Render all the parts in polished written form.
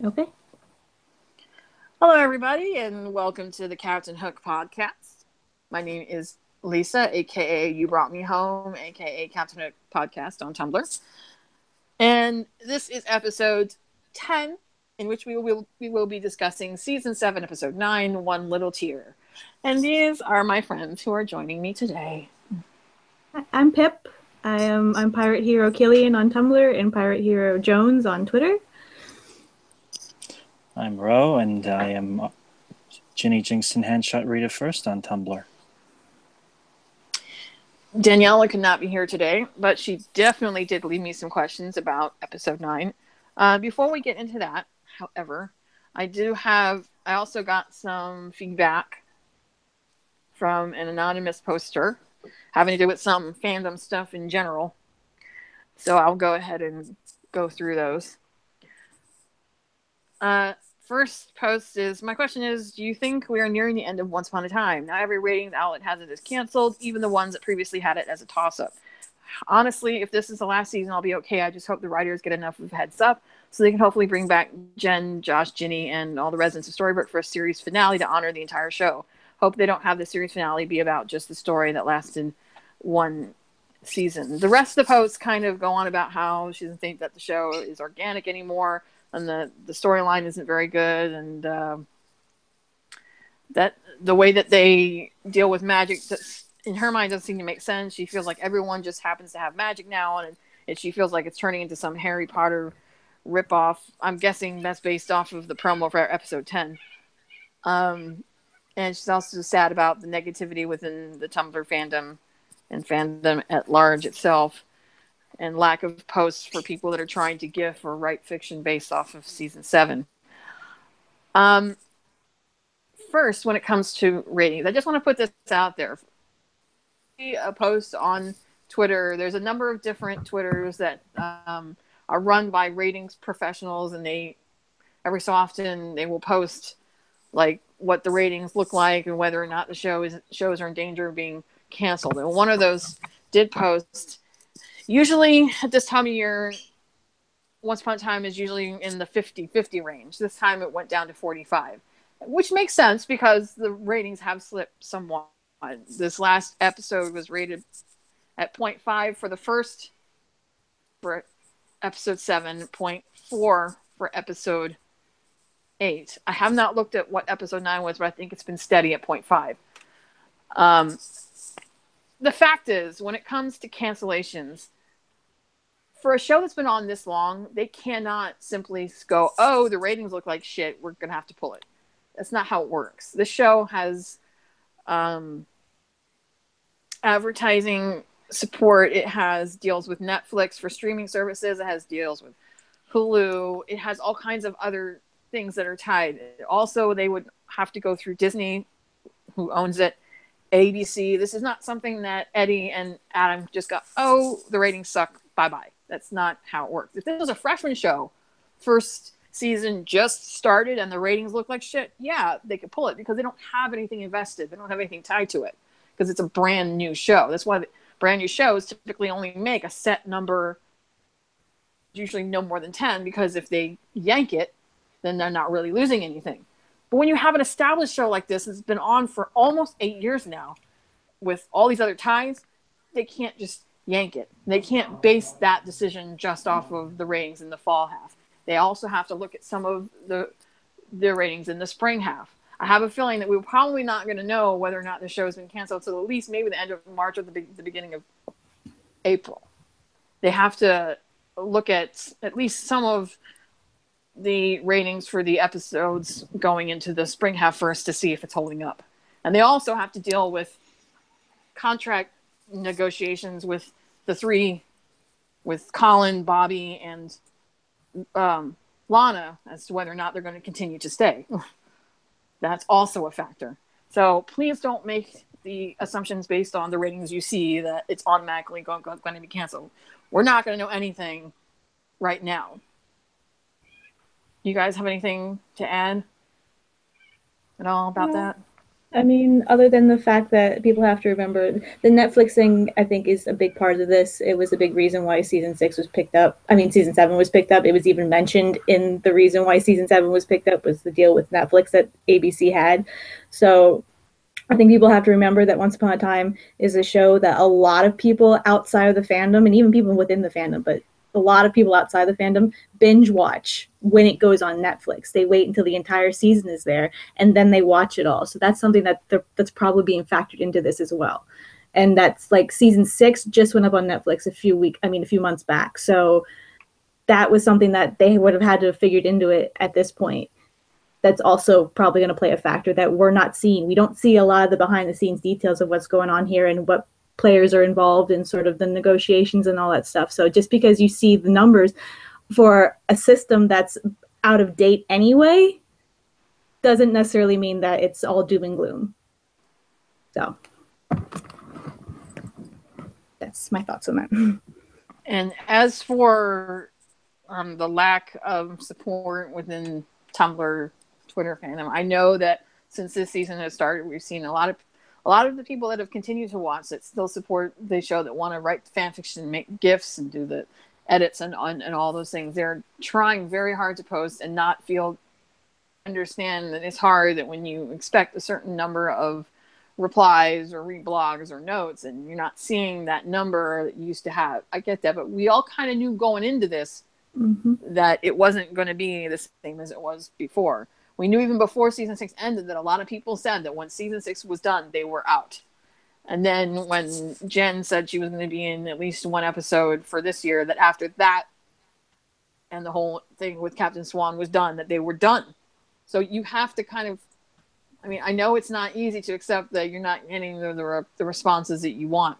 Okay. Hello, everybody, and welcome to the Captain Hook podcast. My name is Lisa, aka You Brought Me Home, aka Captain Hook podcast on Tumblr. And this is episode 10, in which we will be discussing season 7, episode 9, One Little Tear. And these are my friends who are joining me today. I'm Pip. I'm Pirate Hero Killian on Tumblr and Pirate Hero Jones on Twitter. I'm Ro, and I am Ginny Jinxon Handshot Reader First on Tumblr. Daniela could not be here today, but she definitely did leave me some questions about episode 9. Before we get into that, however, I also got some feedback from an anonymous poster having to do with some fandom stuff in general. So I'll go ahead and go through those. First post is, my question is, do you think we are nearing the end of Once Upon a Time? Now every ratings outlet has it as canceled, even the ones that previously had it as a toss-up. Honestly, if this is the last season, I'll be okay. I just hope the writers get enough of a heads up so they can hopefully bring back Jen, Josh, Ginny, and all the residents of Storybrooke for a series finale to honor the entire show. Hope they don't have the series finale be about just the story that lasted one season. The rest of the posts kind of go on about how she doesn't think that the show is organic anymore, and the storyline isn't very good, and that the way that they deal with magic, in her mind, doesn't seem to make sense. She feels like everyone just happens to have magic now, and she feels like it's turning into some Harry Potter ripoff. I'm guessing that's based off of the promo for episode 10. And she's also sad about the negativity within the Tumblr fandom and fandom at large itself, and lack of posts for people that are trying to gif or write fiction based off of season 7. Um, First, when it comes to ratings, I just want to put this out there. A post on Twitter. There's a number of different Twitters that are run by ratings professionals, and they every so often they will post like what the ratings look like and whether or not the shows are in danger of being canceled. And one of those did post. Usually at this time of year, Once Upon a Time is usually in the 50-50 range. This time it went down to 45, which makes sense because the ratings have slipped somewhat. This last episode was rated at 0.5 for the first, for episode 7, 0.4 for episode 8. I have not looked at what episode 9 was, but I think it's been steady at 0.5. The fact is, when it comes to cancellations, for a show that's been on this long, they cannot simply go, oh, the ratings look like shit, we're going to have to pull it. That's not how it works. This show has advertising support. It has deals with Netflix for streaming services. It has deals with Hulu. It has all kinds of other things that are tied. Also, they would have to go through Disney, who owns it, ABC. This is not something that Eddie and Adam just got, oh, the ratings suck, bye-bye. That's not how it works. If this was a freshman show, first season just started and the ratings look like shit, yeah, they could pull it because they don't have anything invested. They don't have anything tied to it because it's a brand new show. That's why brand new shows typically only make a set number, usually no more than 10, because if they yank it, then they're not really losing anything. But when you have an established show like this, it's been on for almost 8 years now, with all these other ties, they can't just yank it. They can't base that decision just off of the ratings in the fall half. They also have to look at some of the ratings in the spring half. I have a feeling that we're probably not going to know whether or not the show has been canceled until at least maybe the end of March or the beginning of April. They have to look at least some of the ratings for the episodes going into the spring half first to see if it's holding up. And they also have to deal with contract negotiations with the three, with Colin, Bobby, and Lana, as to whether or not they're going to continue to stay. That's also a factor. So please don't make the assumptions based on the ratings you see that it's automatically going to be canceled. We're not going to know anything right now. You guys have anything to add at all about that? I mean, other than the fact that people have to remember the Netflix thing, I think is a big part of this. It was a big reason why season 6 was picked up. I mean, season 7 was picked up. It was even mentioned in the reason why season 7 was picked up was the deal with Netflix that ABC had. So I think people have to remember that Once Upon a Time is a show that a lot of people outside of the fandom, and even people within the fandom, but a lot of people outside the fandom binge watch when it goes on Netflix. They wait until the entire season is there and then they watch it all. So that's something that's probably being factored into this as well. And that's like season 6 just went up on Netflix a few months back. So that was something that they would have had to have figured into it at this point. That's also probably going to play a factor that we're not seeing. We don't see a lot of the behind the scenes details of what's going on here and what players are involved in sort of the negotiations and all that stuff. So just because you see the numbers for a system that's out of date anyway doesn't necessarily mean that it's all doom and gloom. So that's my thoughts on that. And as for the lack of support within Tumblr, Twitter fandom, I know that since this season has started, we've seen a lot of the people that have continued to watch that still support the show, that want to write fan fiction, make GIFs, and do the edits and all those things. They're trying very hard to post and not understand that it's hard, that when you expect a certain number of replies or reblogs or notes and you're not seeing that number that you used to have. I get that, but we all kind of knew going into this that it wasn't going to be the same as it was before. We knew even before season 6 ended that a lot of people said that when season 6 was done, they were out. And then when Jen said she was going to be in at least one episode for this year, that after that and the whole thing with Captain Swan was done, that they were done. So you have to kind of, I mean, I know it's not easy to accept that you're not getting the responses that you want.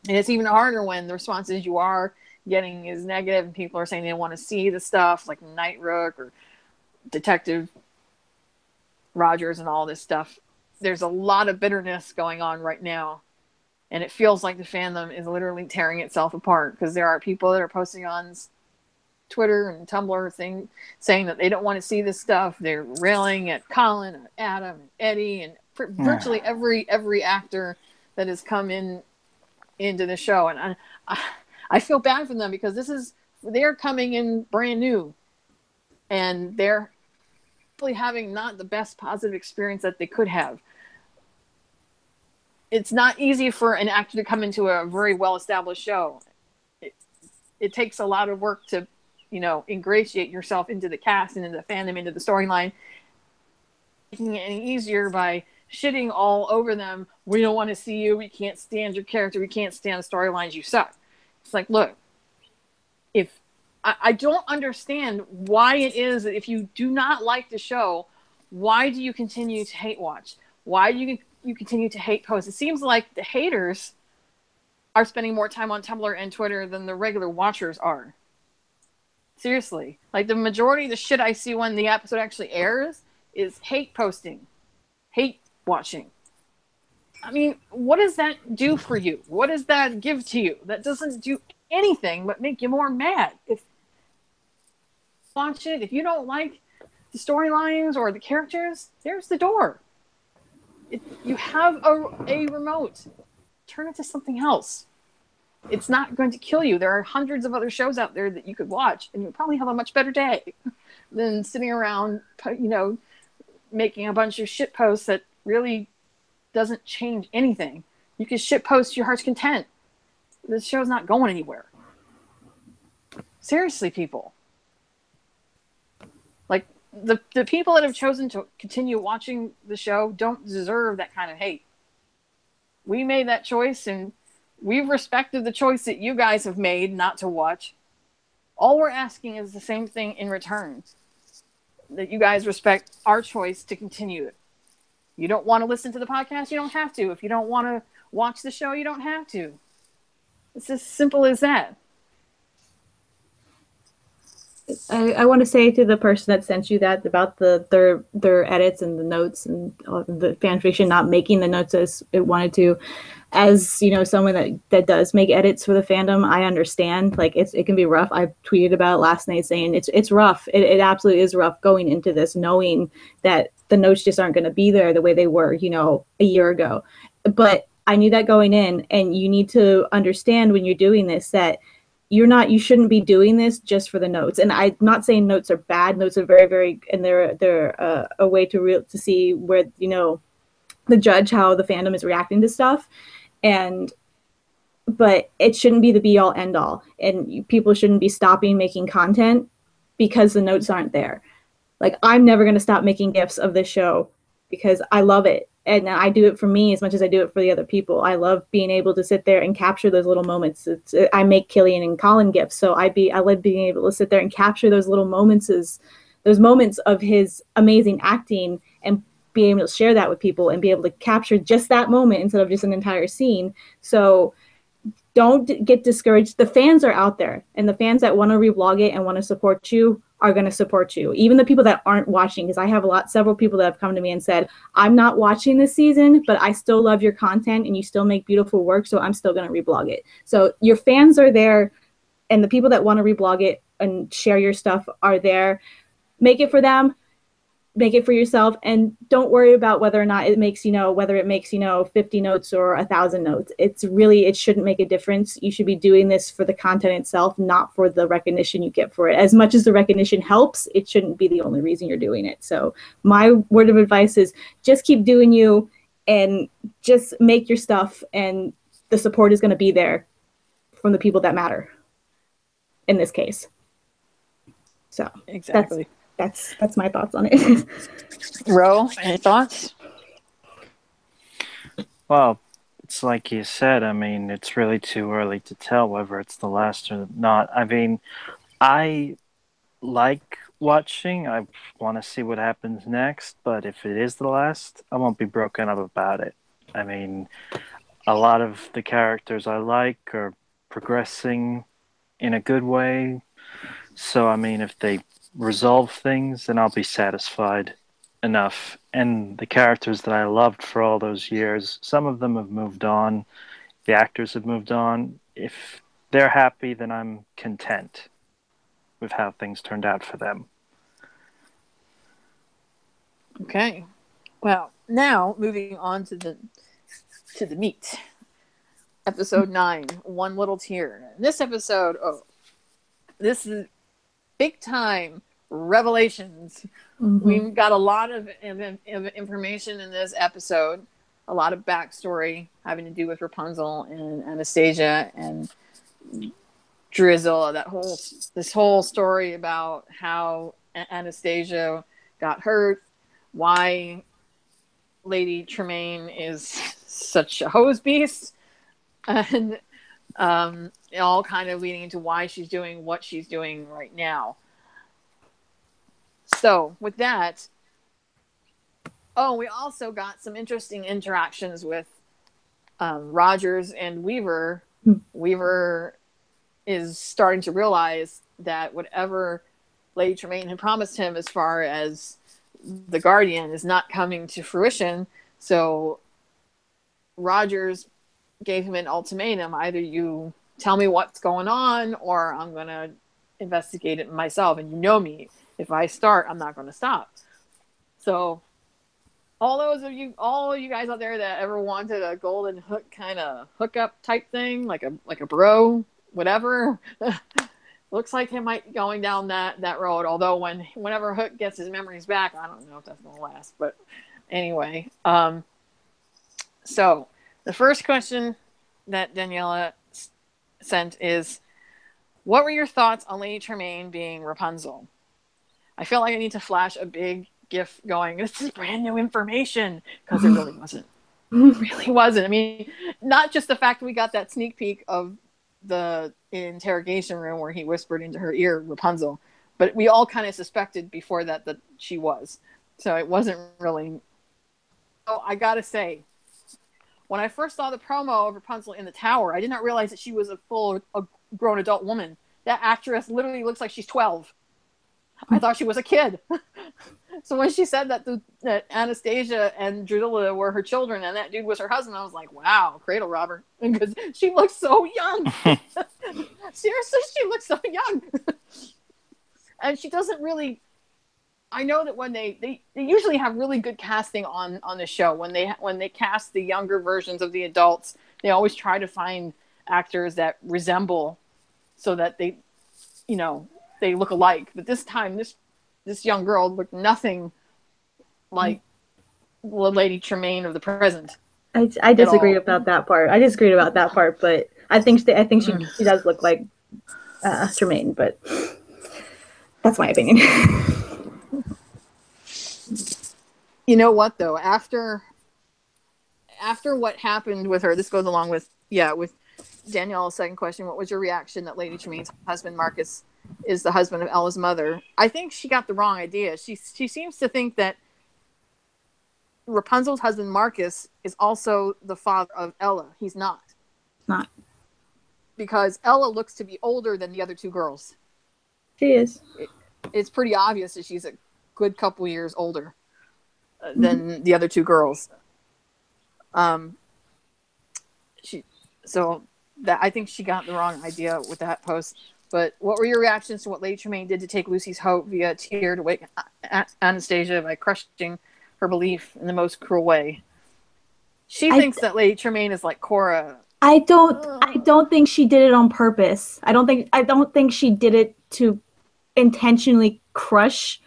And it's even harder when the responses you are getting is negative and people are saying they want to see the stuff like Night Rook or Detective Rogers and all this stuff. There's a lot of bitterness going on right now. And it feels like the fandom is literally tearing itself apart because there are people that are posting on Twitter and Tumblr saying that they don't want to see this stuff. They're railing at Colin and Adam and Eddie and virtually every actor that has come into the show. And I feel bad for them because they're coming in brand new and they're really having not the best positive experience that they could have. It's not easy for an actor to come into a very well-established show. It takes a lot of work to, ingratiate yourself into the cast and into the fandom, into the storyline. Making it any easier by shitting all over them. We don't want to see you. We can't stand your character. We can't stand the storylines. You suck. It's like, look, if I don't understand why it is that if you do not like the show, why do you continue to hate watch? Why do you continue to hate post? It seems like the haters are spending more time on Tumblr and Twitter than the regular watchers are. Seriously. Like, the majority of the shit I see when the episode actually airs is hate posting, hate watching. I mean, what does that do for you? What does that give to you? That doesn't do anything but make you more mad. If watch it, if you don't like the storylines or the characters, there's the door. You have a remote. Turn it to something else. It's not going to kill you. There are hundreds of other shows out there that you could watch, and you'll probably have a much better day than sitting around, making a bunch of shit posts that really doesn't change anything. You can shit post your heart's content. This show's not going anywhere. Seriously, people. Like, the people that have chosen to continue watching the show don't deserve that kind of hate. We made that choice, and we've respected the choice that you guys have made not to watch. All we're asking is the same thing in return. That you guys respect our choice to continue it. You don't want to listen to the podcast, you don't have to. If you don't want to watch the show, you don't have to. It's as simple as that. I want to say to the person that sent you that about their edits and the notes and the fan fiction not making the notes as it wanted to, as someone that does make edits for the fandom, I understand. Like, it can be rough. I tweeted about it last night saying it's rough. It absolutely is rough going into this, knowing that the notes just aren't going to be there the way they were, a year ago. But I knew that going in, and you need to understand when you're doing this that you shouldn't be doing this just for the notes. And I'm not saying notes are bad. Notes are very, very, and they're a way to see where, the judge how the fandom is reacting to stuff. But it shouldn't be the be all end all. And people shouldn't be stopping making content because the notes aren't there. Like, I'm never going to stop making GIFs of this show because I love it. And I do it for me as much as I do it for the other people. I love being able to sit there and capture those little moments. I make Killian and Colin GIFs, so I love being able to sit there and capture those little moments, those moments of his amazing acting, and be able to share that with people and be able to capture just that moment instead of just an entire scene. So don't get discouraged. The fans are out there, and the fans that want to reblog it and want to support you are going to support you. Even the people that aren't watching, because I have several people that have come to me and said, I'm not watching this season, but I still love your content and you still make beautiful work, so I'm still going to reblog it. So your fans are there, and the people that want to reblog it and share your stuff are there. Make it for them. Make it for yourself, and don't worry about whether or not it makes, whether it makes, 50 notes or 1,000 notes. It shouldn't make a difference. You should be doing this for the content itself, not for the recognition you get for it. As much as the recognition helps, it shouldn't be the only reason you're doing it. So my word of advice is just keep doing you and just make your stuff, and the support is going to be there from the people that matter in this case. So exactly. That's my thoughts on it. Ro, any thoughts? Well, it's like you said. I mean, it's really too early to tell whether it's the last or not. I mean, I like watching. I want to see what happens next. But if it is the last, I won't be broken up about it. I mean, a lot of the characters I like are progressing in a good way. So, I mean, if they resolve things, then I'll be satisfied enough. And the characters that I loved for all those years, some of them have moved on. The actors have moved on. If they're happy, then I'm content with how things turned out for them. Okay. Well, now moving on to the meat. Episode 9, One Little Tear. In this episode, this is big time revelations. Mm-hmm. We've got a lot of information in this episode, a lot of backstory having to do with Rapunzel and Anastasia and Drizzle. This whole story about how Anastasia got hurt, why Lady Tremaine is such a hose beast, and all kind of leading into why she's doing what she's doing right now. So with that, we also got some interesting interactions with Rogers and Weaver. Weaver is starting to realize that whatever Lady Tremaine had promised him as far as the Guardian is not coming to fruition. So Rogers gave him an ultimatum: either you tell me what's going on, or I'm going to investigate it myself. And you know me, if I start, I'm not going to stop. So all you guys out there that ever wanted a golden hook kind of hookup type thing, like a bro, whatever, looks like he might be going down that road. Although whenever Hook gets his memories back, I don't know if that's going to last. But anyway, so the first question that Daniela sent is, what were your thoughts on Lady Tremaine being Rapunzel? I feel like I need to flash a big GIF going, this is brand new information, because it really wasn't. It really wasn't. I mean, not just the fact that we got that sneak peek of the interrogation room where he whispered into her ear Rapunzel, but we all kind of suspected before that she was. So it wasn't really. So I gotta say, when I first saw the promo of Rapunzel in the tower, I did not realize that she was a grown adult woman. That actress literally looks like she's 12. I thought she was a kid. So when she said that Anastasia and Drusilla were her children and that dude was her husband, I was like, wow, cradle robber. Because she looks so young. Seriously, she looks so young. And she doesn't really I know that when they usually have really good casting on the show. When they cast the younger versions of the adults, they always try to find actors that resemble, so that they, you know, they look alike. But this time, this young girl looked nothing like Lady Tremaine of the present I at disagree all. about that part. I disagreed about that part, but I think she does look like Tremaine, but that's my opinion. You know what though? After what happened with her, this goes along with with Danielle's second question. What was your reaction that Lady Tremaine's husband Marcus is the husband of Ella's mother? I think she got the wrong idea. She seems to think that Rapunzel's husband Marcus is also the father of Ella. He's not. Not. Because Ella looks to be older than the other two girls. She is. It's pretty obvious that she's a good couple years older than the other two girls. I think she got the wrong idea with that post. But what were your reactions to what Lady Tremaine did to take Lucy's hope via tear to wake Anastasia by crushing her belief in the most cruel way? She thinks that Lady Tremaine is like Cora. I don't think she did it on purpose. I don't think she did it to intentionally crush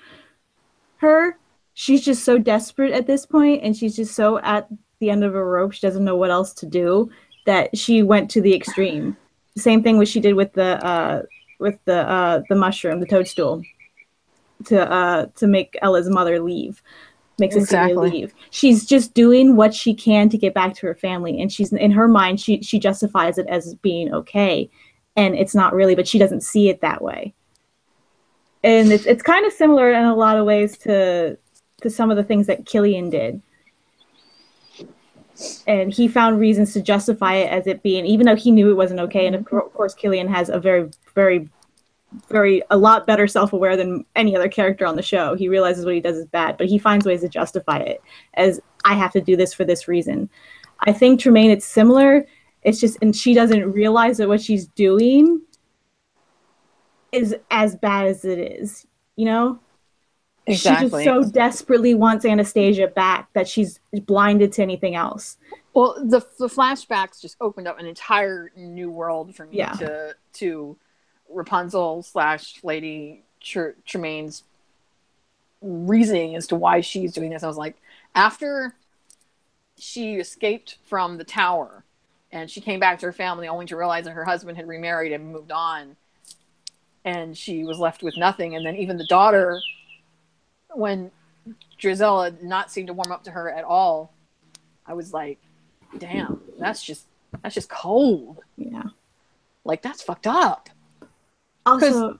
her. She's just so desperate at this point, and she's just so at the end of a rope. She doesn't know what else to do, that she went to the extreme. The same thing what she did with the mushroom, the toadstool, to make Ella's mother leave. Makes Cecilia leave. She's just doing what she can to get back to her family, and she's in her mind she justifies it as being okay, and it's not really, but she doesn't see it that way. And it's kind of similar in a lot of ways to some of the things that Killian did. And he found reasons to justify it as it being, even though he knew it wasn't okay. And of course, Killian has a very, very, a lot better self-aware than any other character on the show. He realizes what he does is bad, but he finds ways to justify it as, I have to do this for this reason. I think Tremaine, it's similar. It's just, and she doesn't realize that what she's doing is as bad as it is, you know? Exactly. She just so desperately wants Anastasia back that she's blinded to anything else. Well, the flashbacks just opened up an entire new world for me to Rapunzel / Lady Tremaine's reasoning as to why she's doing this. I was like, after she escaped from the tower and she came back to her family only to realize that her husband had remarried and moved on, and she was left with nothing. And then even the daughter, when Drizella did not seem to warm up to her at all, I was like, damn, that's just cold. Yeah. Like, that's fucked up. Also,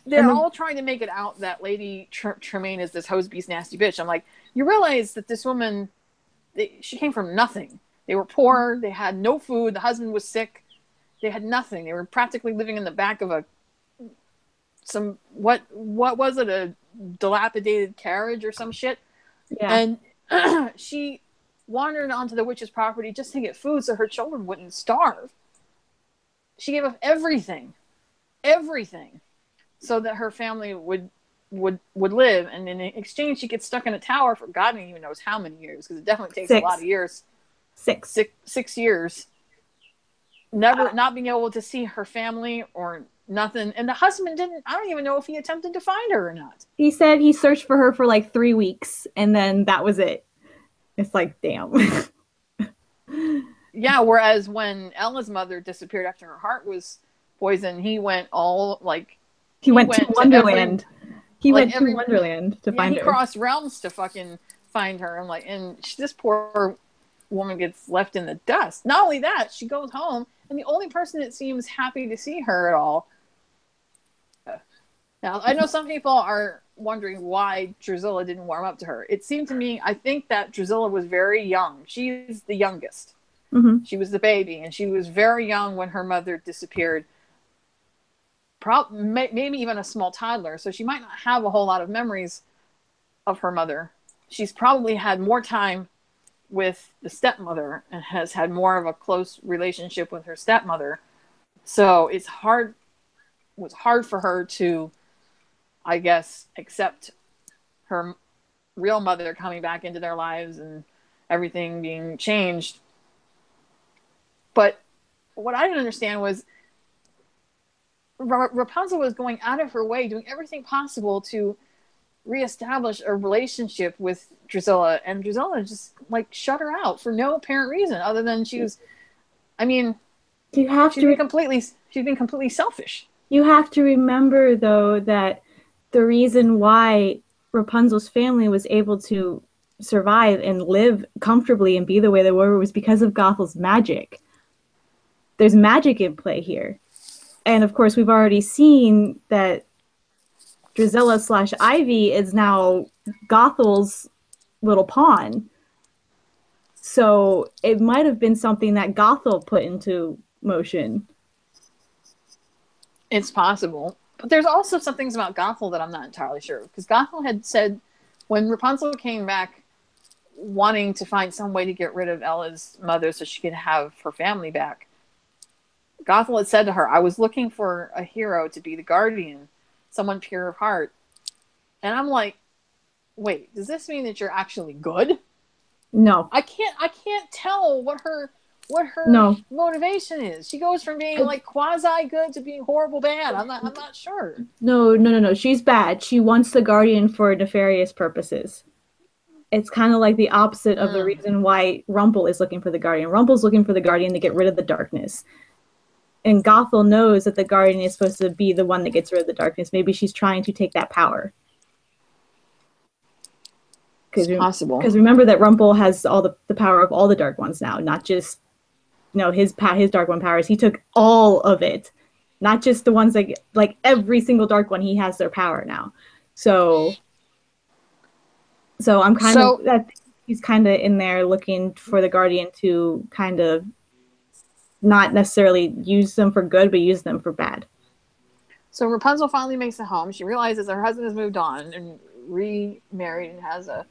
they're all trying to make it out that Lady Tremaine is this hose beast nasty bitch. I'm like, you realize that this woman, she came from nothing. They were poor. They had no food. The husband was sick. They had nothing. They were practically living in the back of what was it, a dilapidated carriage or some shit. Yeah. And she wandered onto the witch's property just to get food so her children wouldn't starve. She gave up everything, so that her family would live. And in exchange, she gets stuck in a tower for God even knows how many years, because it definitely takes a lot of years. 6 years. Never not being able to see her family or nothing. And the husband I don't even know if he attempted to find her or not. He said he searched for her for like 3 weeks, and then that was it. It's like, damn. Yeah, whereas when Ella's mother disappeared after her heart was poisoned, he went all like... He went to Wonderland. He went to Wonderland to find her. He crossed realms to fucking find her. I'm like, and this poor woman gets left in the dust. Not only that, she goes home, and the only person that seems happy to see her at all... Now, I know some people are wondering why Drizella didn't warm up to her. It seemed to me, I think that Drizella was very young. She's the youngest. Mm-hmm. She was the baby, and she was very young when her mother disappeared. Maybe even a small toddler, so she might not have a whole lot of memories of her mother. She's probably had more time with the stepmother and has had more of a close relationship with her stepmother. So it was hard for her to I guess, accept her real mother coming back into their lives and everything being changed. But what I didn't understand was Rapunzel was going out of her way, doing everything possible to reestablish a relationship with Drusilla, and Drusilla just like shut her out for no apparent reason other than she was. I mean, You have she's to been completely selfish. you have to remember though that the reason why Rapunzel's family was able to survive and live comfortably and be the way they were was because of Gothel's magic. There's magic in play here. And of course, we've already seen that Drizella slash Ivy is now Gothel's little pawn. So it might have been something that Gothel put into motion. It's possible. But there's also some things about Gothel that I'm not entirely sure. Because Gothel had said when Rapunzel came back wanting to find some way to get rid of Ella's mother so she could have her family back, Gothel had said to her, I was looking for a hero to be the guardian, someone pure of heart. And I'm like, wait, does this mean that you're actually good? No. I can't tell what her No. motivation is. She goes from being like quasi good to being horrible bad. I'm not sure. No. She's bad. She wants the guardian for nefarious purposes. It's kind of like the opposite of the reason why Rumple is looking for the guardian. Rumple's looking for the guardian to get rid of the darkness. And Gothel knows that the guardian is supposed to be the one that gets rid of the darkness. Maybe she's trying to take that power. It's possible. Because remember that Rumple has all the power of all the Dark Ones now, not just his Dark One powers. He took all of it, not just the ones that like every single Dark One. He has their power now. So I'm kind of that he's kind of in there looking for the Guardian to kind of not necessarily use them for good, but use them for bad. So Rapunzel finally makes it home. She realizes her husband has moved on and remarried and has a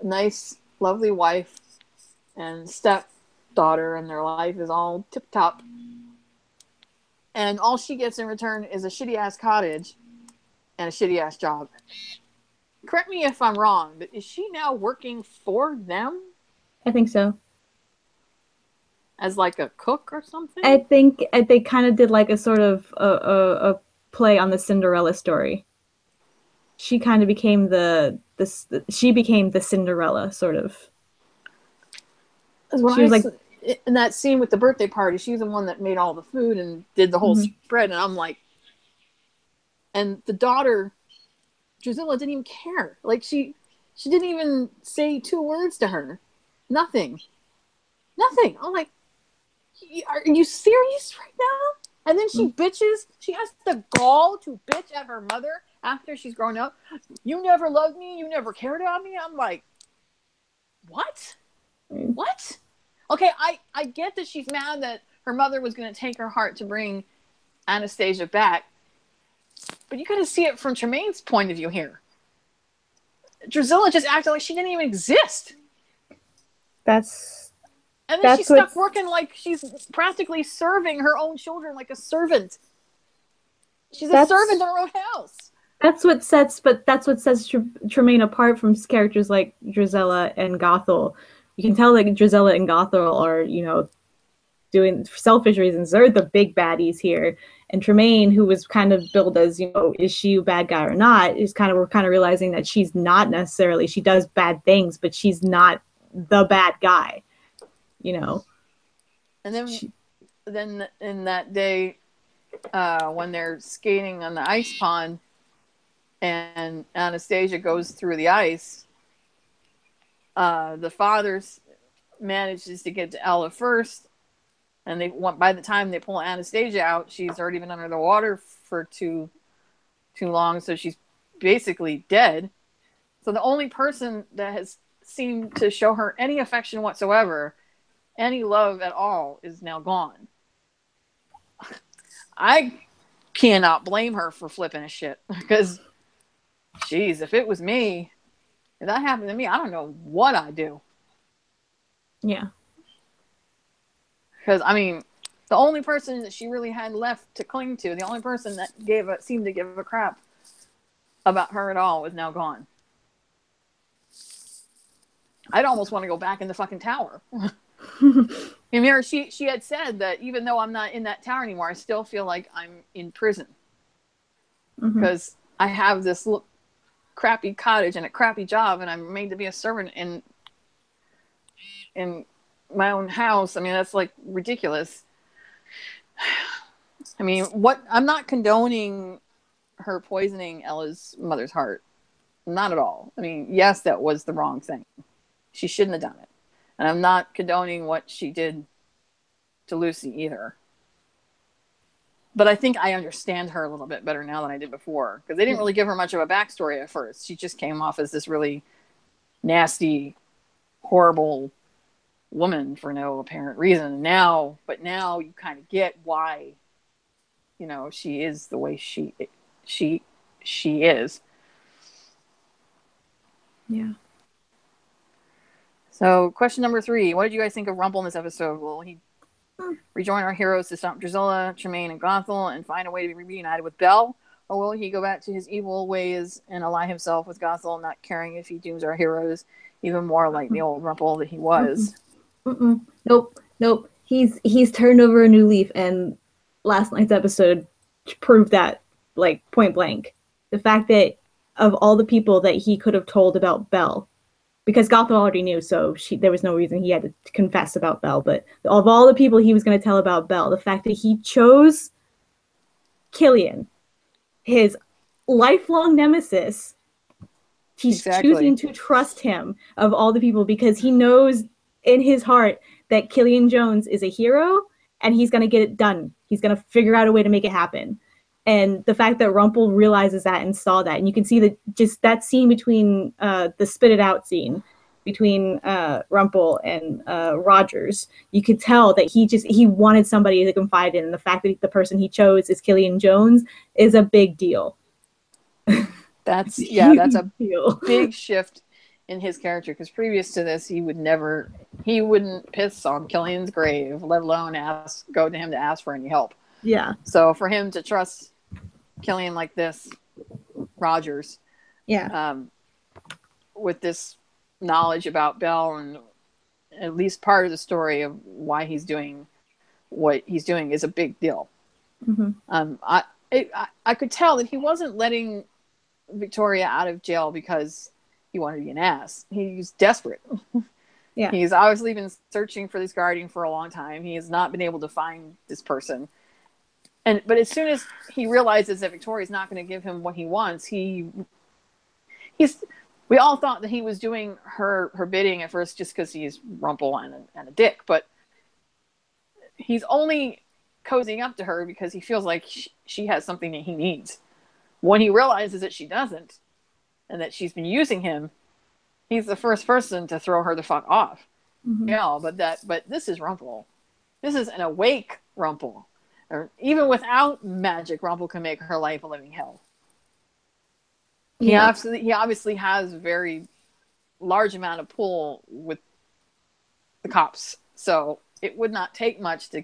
nice, lovely wife and stepdaughter, and their life is all tip-top. And all she gets in return is a shitty-ass cottage and a shitty-ass job. Correct me if I'm wrong, but is she now working for them? I think so. As like a cook or something? I think they kind of did like a sort of a play on the Cinderella story. She kind of became she became the Cinderella sort of. She was like in that scene with the birthday party. She's the one that made all the food and did the whole spread, and I'm like, and the daughter, Drusilla, didn't even care. Like she didn't even say 2 words to her. Nothing. I'm like, are you serious right now? And then she bitches. She has the gall to bitch at her mother after she's grown up. You never loved me. You never cared about me. I'm like, what? What? Okay, I get that she's mad that her mother was going to take her heart to bring Anastasia back. But you got to see it from Tremaine's point of view here. Drusilla just acted like she didn't even exist. And then she's stuck working like she's practically serving her own children like a servant. She's a servant in her own house. That's what sets Tremaine apart from characters like Drusilla and Gothel. You can tell that Drusilla and Gothel are, doing selfish reasons. They're the big baddies here. And Tremaine, who was kind of billed as, is she a bad guy or not, we're kind of realizing that she's not necessarily, she does bad things, but she's not the bad guy. And then in that day, when they're skating on the ice pond and Anastasia goes through the ice, the father manages to get to Ella first, and by the time they pull Anastasia out, she's already been under the water for too long, so she's basically dead. So the only person that has seemed to show her any affection whatsoever, any love at all, is now gone. I cannot blame her for flipping a shit, because, geez, if it was me, if that happened to me, I don't know what I'd do. Yeah. Because, the only person that she really had left to cling to, the only person that seemed to give a crap about her at all was now gone. I'd almost want to go back in the fucking tower. Remember, she had said that even though I'm not in that tower anymore, I still feel like I'm in prison. Because I have this crappy cottage and a crappy job, and I'm made to be a servant in my own house. I mean, that's like ridiculous. I mean, I'm not condoning her poisoning Ella's mother's heart. Not at all. I mean, yes, that was the wrong thing. She shouldn't have done it. And I'm not condoning what she did to Lucy either. But I think I understand her a little bit better now than I did before. Because they didn't really give her much of a backstory at first. She just came off as this really nasty, horrible woman for no apparent reason. But now you kind of get why, she is the way she is. Yeah. So, question number 3. What did you guys think of Rumple in this episode? Will he rejoin our heroes to stop Drusilla, Tremaine, and Gothel and find a way to be reunited with Belle? Or will he go back to his evil ways and ally himself with Gothel, not caring if he dooms our heroes even more like the old Rumple that he was? Nope. He's turned over a new leaf, and last night's episode proved that, like, point blank. The fact that of all the people that he could have told about Belle, because Gothel already knew, so there was no reason he had to confess about Belle, but of all the people he was going to tell about Belle, the fact that he chose Killian, his lifelong nemesis, he's choosing to trust him of all the people, because he knows in his heart that Killian Jones is a hero, and he's going to get it done. He's going to figure out a way to make it happen. And the fact that Rumple realizes that and saw that, and you can see that just that scene between the spit it out scene between Rumple and Rogers, you could tell that he wanted somebody to confide in, and the fact that the person he chose is Killian Jones is a big deal. That's a big shift in his character, because previous to this he wouldn't piss on Killian's grave, let alone go to him to ask for any help. Yeah. So for him to trust Killian like this, Rogers, with this knowledge about Belle and at least part of the story of why he's doing what he's doing, is a big deal. I could tell that he wasn't letting Victoria out of jail because he wanted to be an ass. He's desperate. Yeah. He's obviously been searching for this guardian for a long time. He has not been able to find this person. But as soon as he realizes that Victoria's not going to give him what he wants, we all thought that he was doing her bidding at first just because he's Rumple and a dick. But he's only cozying up to her because he feels like she has something that he needs. When he realizes that she doesn't, and that she's been using him, he's the first person to throw her the fuck off. But this is Rumple. This is an awake Rumple. Or even without magic, Rumple can make her life a living hell. He obviously has a very large amount of pull with the cops, so it would not take much to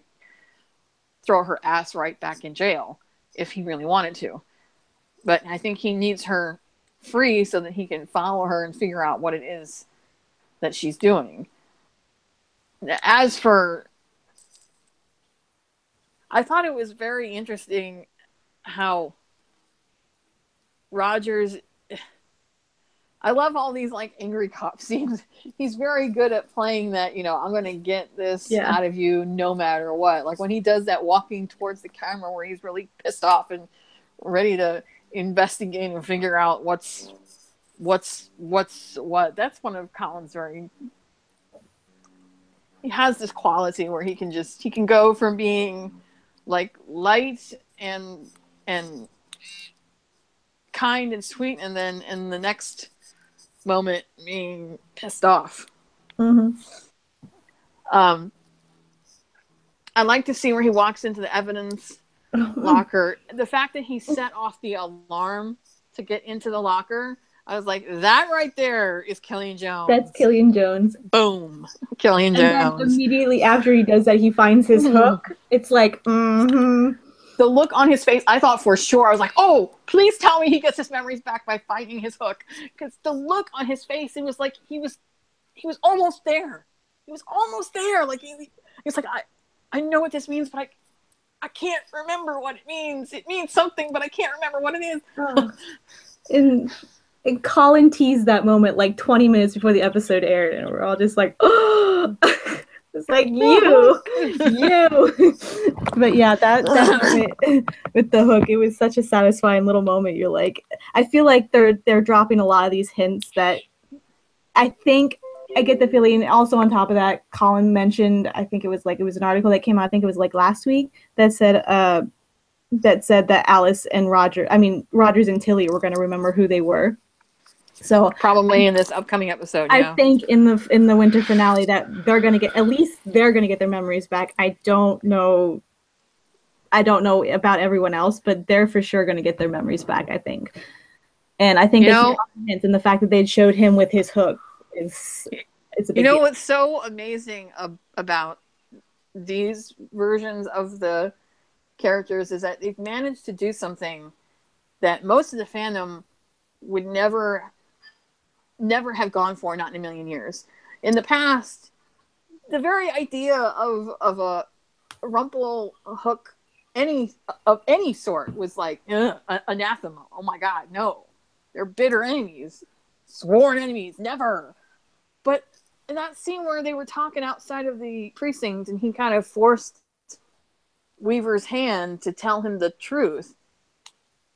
throw her ass right back in jail if he really wanted to. But I think he needs her free so that he can follow her and figure out what it is that she's doing. As for, I thought it was very interesting how Rogers, I love all these like angry cop scenes. He's very good at playing that, I'm going to get this out of you no matter what. Like when he does that walking towards the camera where he's really pissed off and ready to investigate and figure out what's what. That's one of Colin's he has this quality where he can go from being like light and kind and sweet, and then in the next moment being pissed off. I like to see where he walks into the evidence locker. The fact that he set off the alarm to get into the locker, I was like, that right there is Killian Jones. That's Killian Jones. Boom. Killian Jones. And then immediately after he does that, he finds his hook. It's like, the look on his face, I thought for sure, I was like, oh, please tell me he gets his memories back by finding his hook. Because the look on his face, it was like he was almost there. He was almost there. Like he was like, I know what this means, but I can't remember what it means. It means something, but I can't remember what it is. Oh. And Colin teased that moment like 20 minutes before the episode aired, and we're all just like, oh, it's like you. But yeah, that moment with the hook, it was such a satisfying little moment. You're like, I feel like they're dropping a lot of these hints that I think I get the feeling. Also, on top of that, Colin mentioned, I think it was an article that came out, I think it was like last week, that said that Alice and Rogers and Tilly were going to remember who they were. So probably in this upcoming episode, I think in the winter finale that they're going to get their memories back. I don't know about everyone else, but they're for sure going to get their memories back, I think. And I think and the fact that they showed him with his hook is a big deal. What's so amazing about these versions of the characters is that they've managed to do something that most of the fandom would never have gone for, not in a million years. In the past, the very idea of a Rumple hook of any sort was like anathema. Oh my god, no. They're bitter enemies. Sworn enemies, never. But in that scene where they were talking outside of the precinct and he kind of forced Weaver's hand to tell him the truth,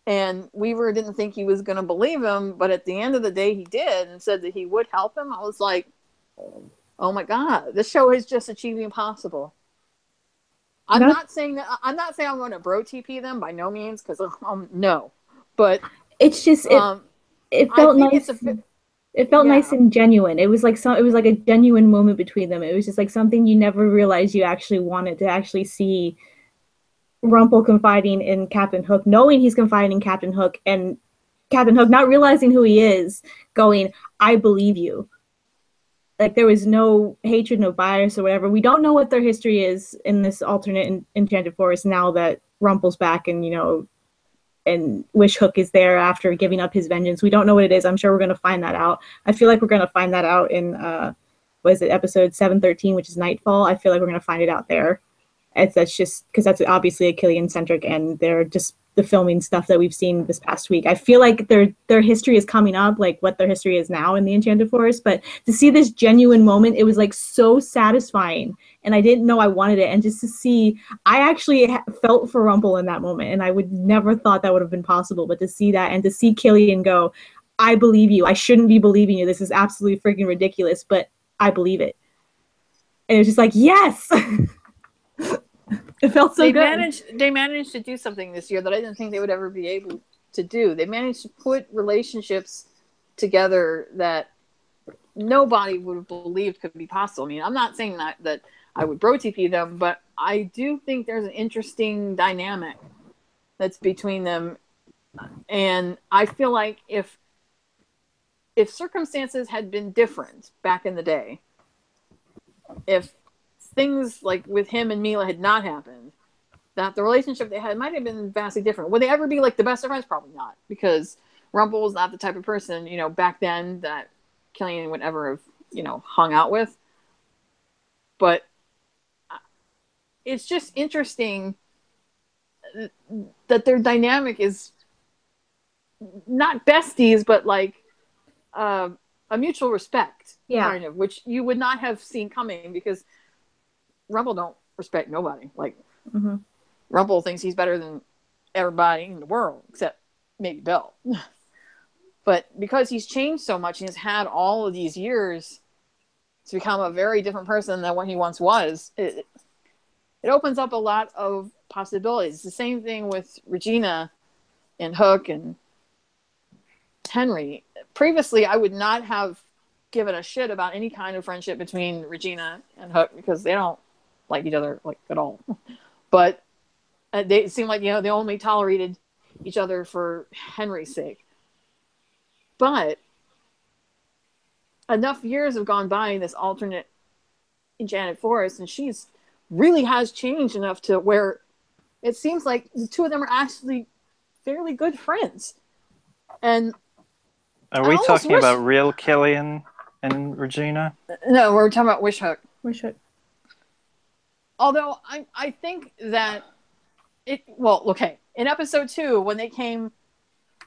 and Weaver didn't think he was going to believe him, but at the end of the day he did and said that he would help him. I was like, oh my god, this show is just achieving impossible. I'm not saying I'm going to bro TP them by no means, because no, but it's just it felt nice. It felt nice and genuine. It was like a genuine moment between them. It was just like something you never realized you actually wanted to actually see. Rumple confiding in Captain Hook, knowing he's confiding in Captain Hook, and Captain Hook not realizing who he is, going, I believe you. Like, there was no hatred, no bias or whatever. We don't know what their history is in this alternate Enchanted Forest now that Rumple's back and, and Wish Hook is there after giving up his vengeance. We don't know what it is. I'm sure we're going to find that out. I feel like we're going to find that out in, episode 713, which is Nightfall. I feel like we're going to find it out there. That's just because that's obviously a Killian-centric, and they're just the filming stuff that we've seen this past week. I feel like their history is coming up, like what their history is now in the Enchanted Forest. But to see this genuine moment, it was like so satisfying, and I didn't know I wanted it. And just to see, I actually felt for Rumple in that moment, and I would never thought that would have been possible. But to see that, and to see Killian go, I believe you. I shouldn't be believing you. This is absolutely freaking ridiculous, but I believe it. And it was just like, yes. It felt so good. They managed to do something this year that I didn't think they would ever be able to do. They managed to put relationships together that nobody would have believed could be possible. I mean, I'm not saying that I would bro TP them, but I do think there's an interesting dynamic that's between them. And I feel like if circumstances had been different back in the day, if things like with him and Mila had not happened, that the relationship they had might have been vastly different. Would they ever be like the best of friends? Probably not, because Rumple was not the type of person, back then that Killian would ever have, hung out with. But it's just interesting that their dynamic is not besties, but like a mutual respect, kind of, which you would not have seen coming, because Rumple don't respect nobody. Like, Rumple thinks he's better than everybody in the world, except maybe Belle. But because he's changed so much and has had all of these years to become a very different person than what he once was, it opens up a lot of possibilities. It's the same thing with Regina and Hook and Henry. Previously, I would not have given a shit about any kind of friendship between Regina and Hook, because they don't like each other like at all. But they seem like they only tolerated each other for Henry's sake. But enough years have gone by in this alternate Enchanted Forest, and she's really has changed enough to where it seems like the two of them are actually fairly good friends. And Are I we almost talking wish. about real Killian and Regina? No, we're talking about Wishhook. Although I think that it. Well, okay. In episode 2, when they came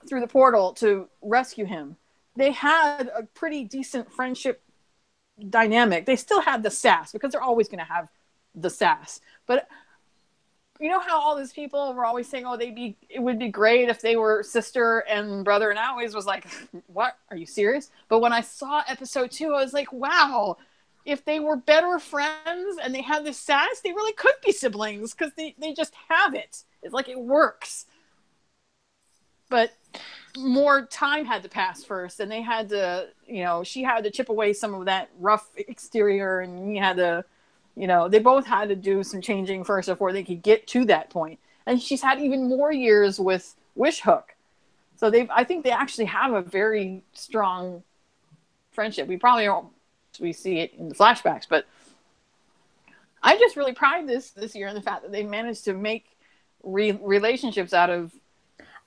through the portal to rescue him, they had a pretty decent friendship dynamic. They still had the sass because they're always going to have the sass. But you know how all these people were always saying, "Oh, it would be great if they were sister and brother," and I always was like, "What? Are you serious?" But when I saw episode 2, I was like, "Wow." If they were better friends and they had this sass, they really could be siblings because they just have it. It's like it works. But more time had to pass first, and they had to, she had to chip away some of that rough exterior, and he had to, they both had to do some changing first before they could get to that point. And she's had even more years with Wishhook. So I think they actually have a very strong friendship. We see it in the flashbacks, but I just really pride this year in the fact that they managed to make relationships out of.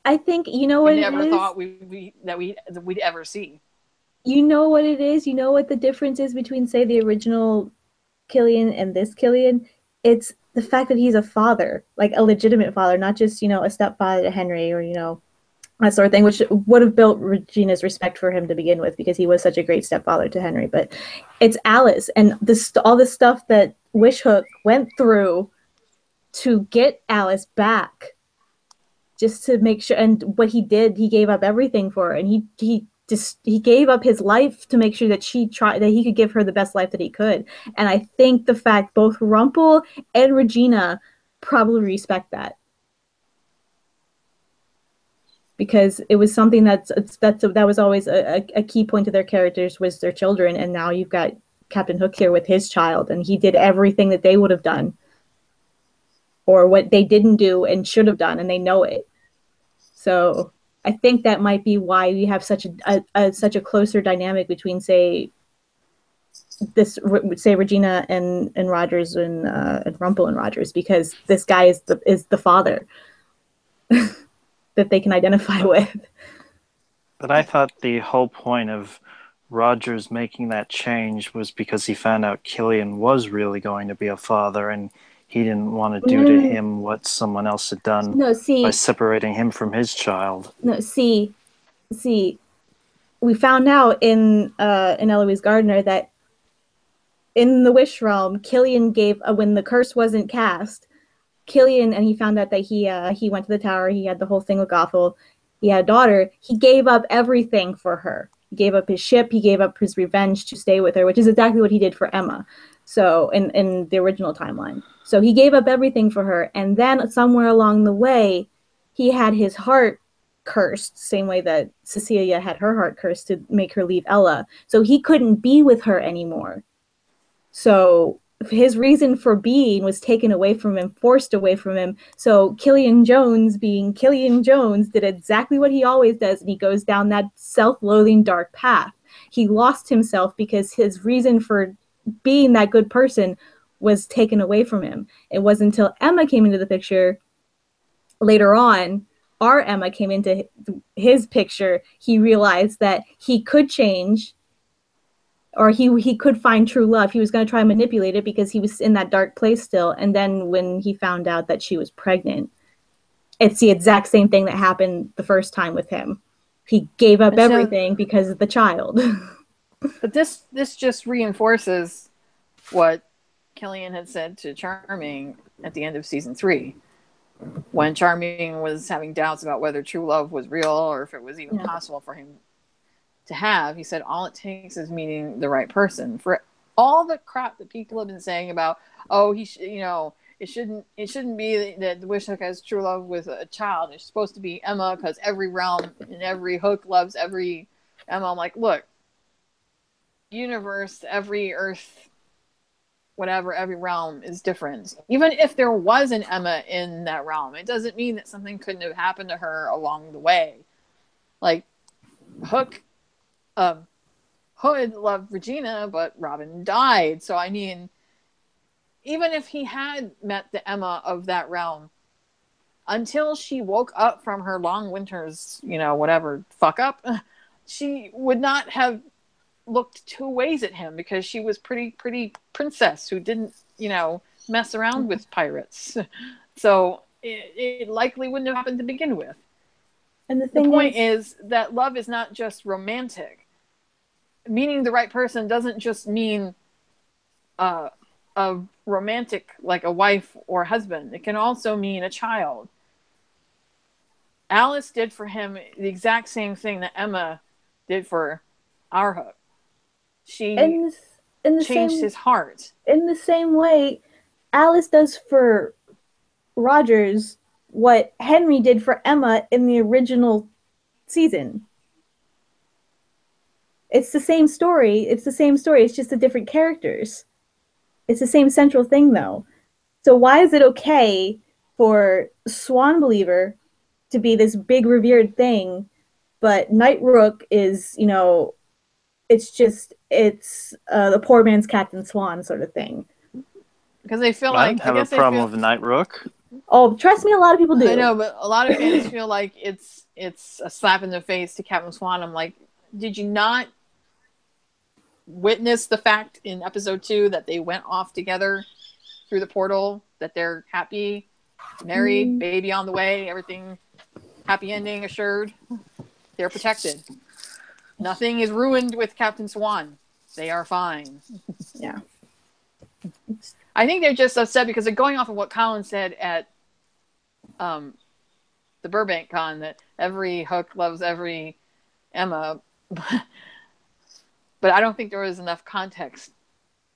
I think you know we what it never is. thought we'd ever see. You know what it is. You know what the difference is between, say, the original Killian and this Killian. It's the fact that he's a father, like a legitimate father, not just a stepfather to Henry or that sort of thing, which would have built Regina's respect for him to begin with because he was such a great stepfather to Henry. But it's Alice and all the stuff that Wishhook went through to get Alice back, just to make sure. And what he did, he gave up everything for her, and he gave up his life to make sure that he could give her the best life that he could. And I think the fact both Rumpel and Regina probably respect that, because it was something that was always a key point to their characters, was their children. And now you've got Captain Hook here with his child, and he did everything that they would have done, or what they didn't do and should have done, and they know it. So I think that might be why we have such a closer dynamic between, say Regina and Rogers and Rumpel and Rogers, because this guy is the father that they can identify with. But I thought the whole point of Rogers making that change was because he found out Killian was really going to be a father, and he didn't want to do to him what someone else had done by separating him from his child. No, see, we found out in Eloise Gardner that in the Wish Realm, Killian gave, when the curse wasn't cast, Killian, and he found out that he went to the tower, he had the whole thing with Gothel, he had a daughter, he gave up everything for her. He gave up his ship, he gave up his revenge to stay with her, which is exactly what he did for Emma. So in the original timeline. So he gave up everything for her, and then somewhere along the way, he had his heart cursed, same way that Cecilia had her heart cursed to make her leave Ella. So he couldn't be with her anymore. So his reason for being was taken away from him, forced away from him. So Killian Jones, being Killian Jones, did exactly what he always does, and he goes down that self-loathing dark path. He lost himself because his reason for being that good person was taken away from him. It wasn't until Emma came into the picture later on, our Emma came into his picture, he realized that he could change, or he could find true love. He was going to try and manipulate it because he was in that dark place still. And then when he found out that she was pregnant, it's the exact same thing that happened the first time with him. He gave up everything because of the child. But this just reinforces what Killian had said to Charming at the end of season 3, when Charming was having doubts about whether true love was real or if it was even possible for him to have. He said, all it takes is meeting the right person. For all the crap that people have been saying about, it shouldn't be that the Wishhook has true love with a child. It's supposed to be Emma because every realm and every Hook loves every Emma. I'm like, look, universe, every Earth, whatever, every realm is different. Even if there was an Emma in that realm, it doesn't mean that something couldn't have happened to her along the way. Like Hood loved Regina, but Robin died. So I mean, even if he had met the Emma of that realm, until she woke up from her long winter's, whatever, fuck up, she would not have looked two ways at him because she was pretty princess who didn't, mess around with pirates. So it likely wouldn't have happened to begin with. And the point is that love is not just romantic. Meeting the right person doesn't just mean a romantic, like a wife or husband. It can also mean a child. Alice did for him the exact same thing that Emma did for our Hook. She changed his heart. In the same way, Alice does for Rogers what Henry did for Emma in the original season. It's the same story. It's just the different characters. It's the same central thing, though. So why is it okay for Swan Believer to be this big revered thing, but Night Rook is, it's the poor man's Captain Swan sort of thing. Because they feel I don't have a problem with Night Rook. Oh, trust me, a lot of people do. I know, but a lot of fans feel like it's a slap in the face to Captain Swan. I'm like, did you not witness the fact in episode 2 that they went off together through the portal, that they're happy, married, baby on the way, everything happy ending assured? They're protected. Nothing is ruined with Captain Swan. They are fine. Yeah. I think they're just upset because they're going off of what Colin said at the Burbank Con, that every Hook loves every Emma. But I don't think there was enough context.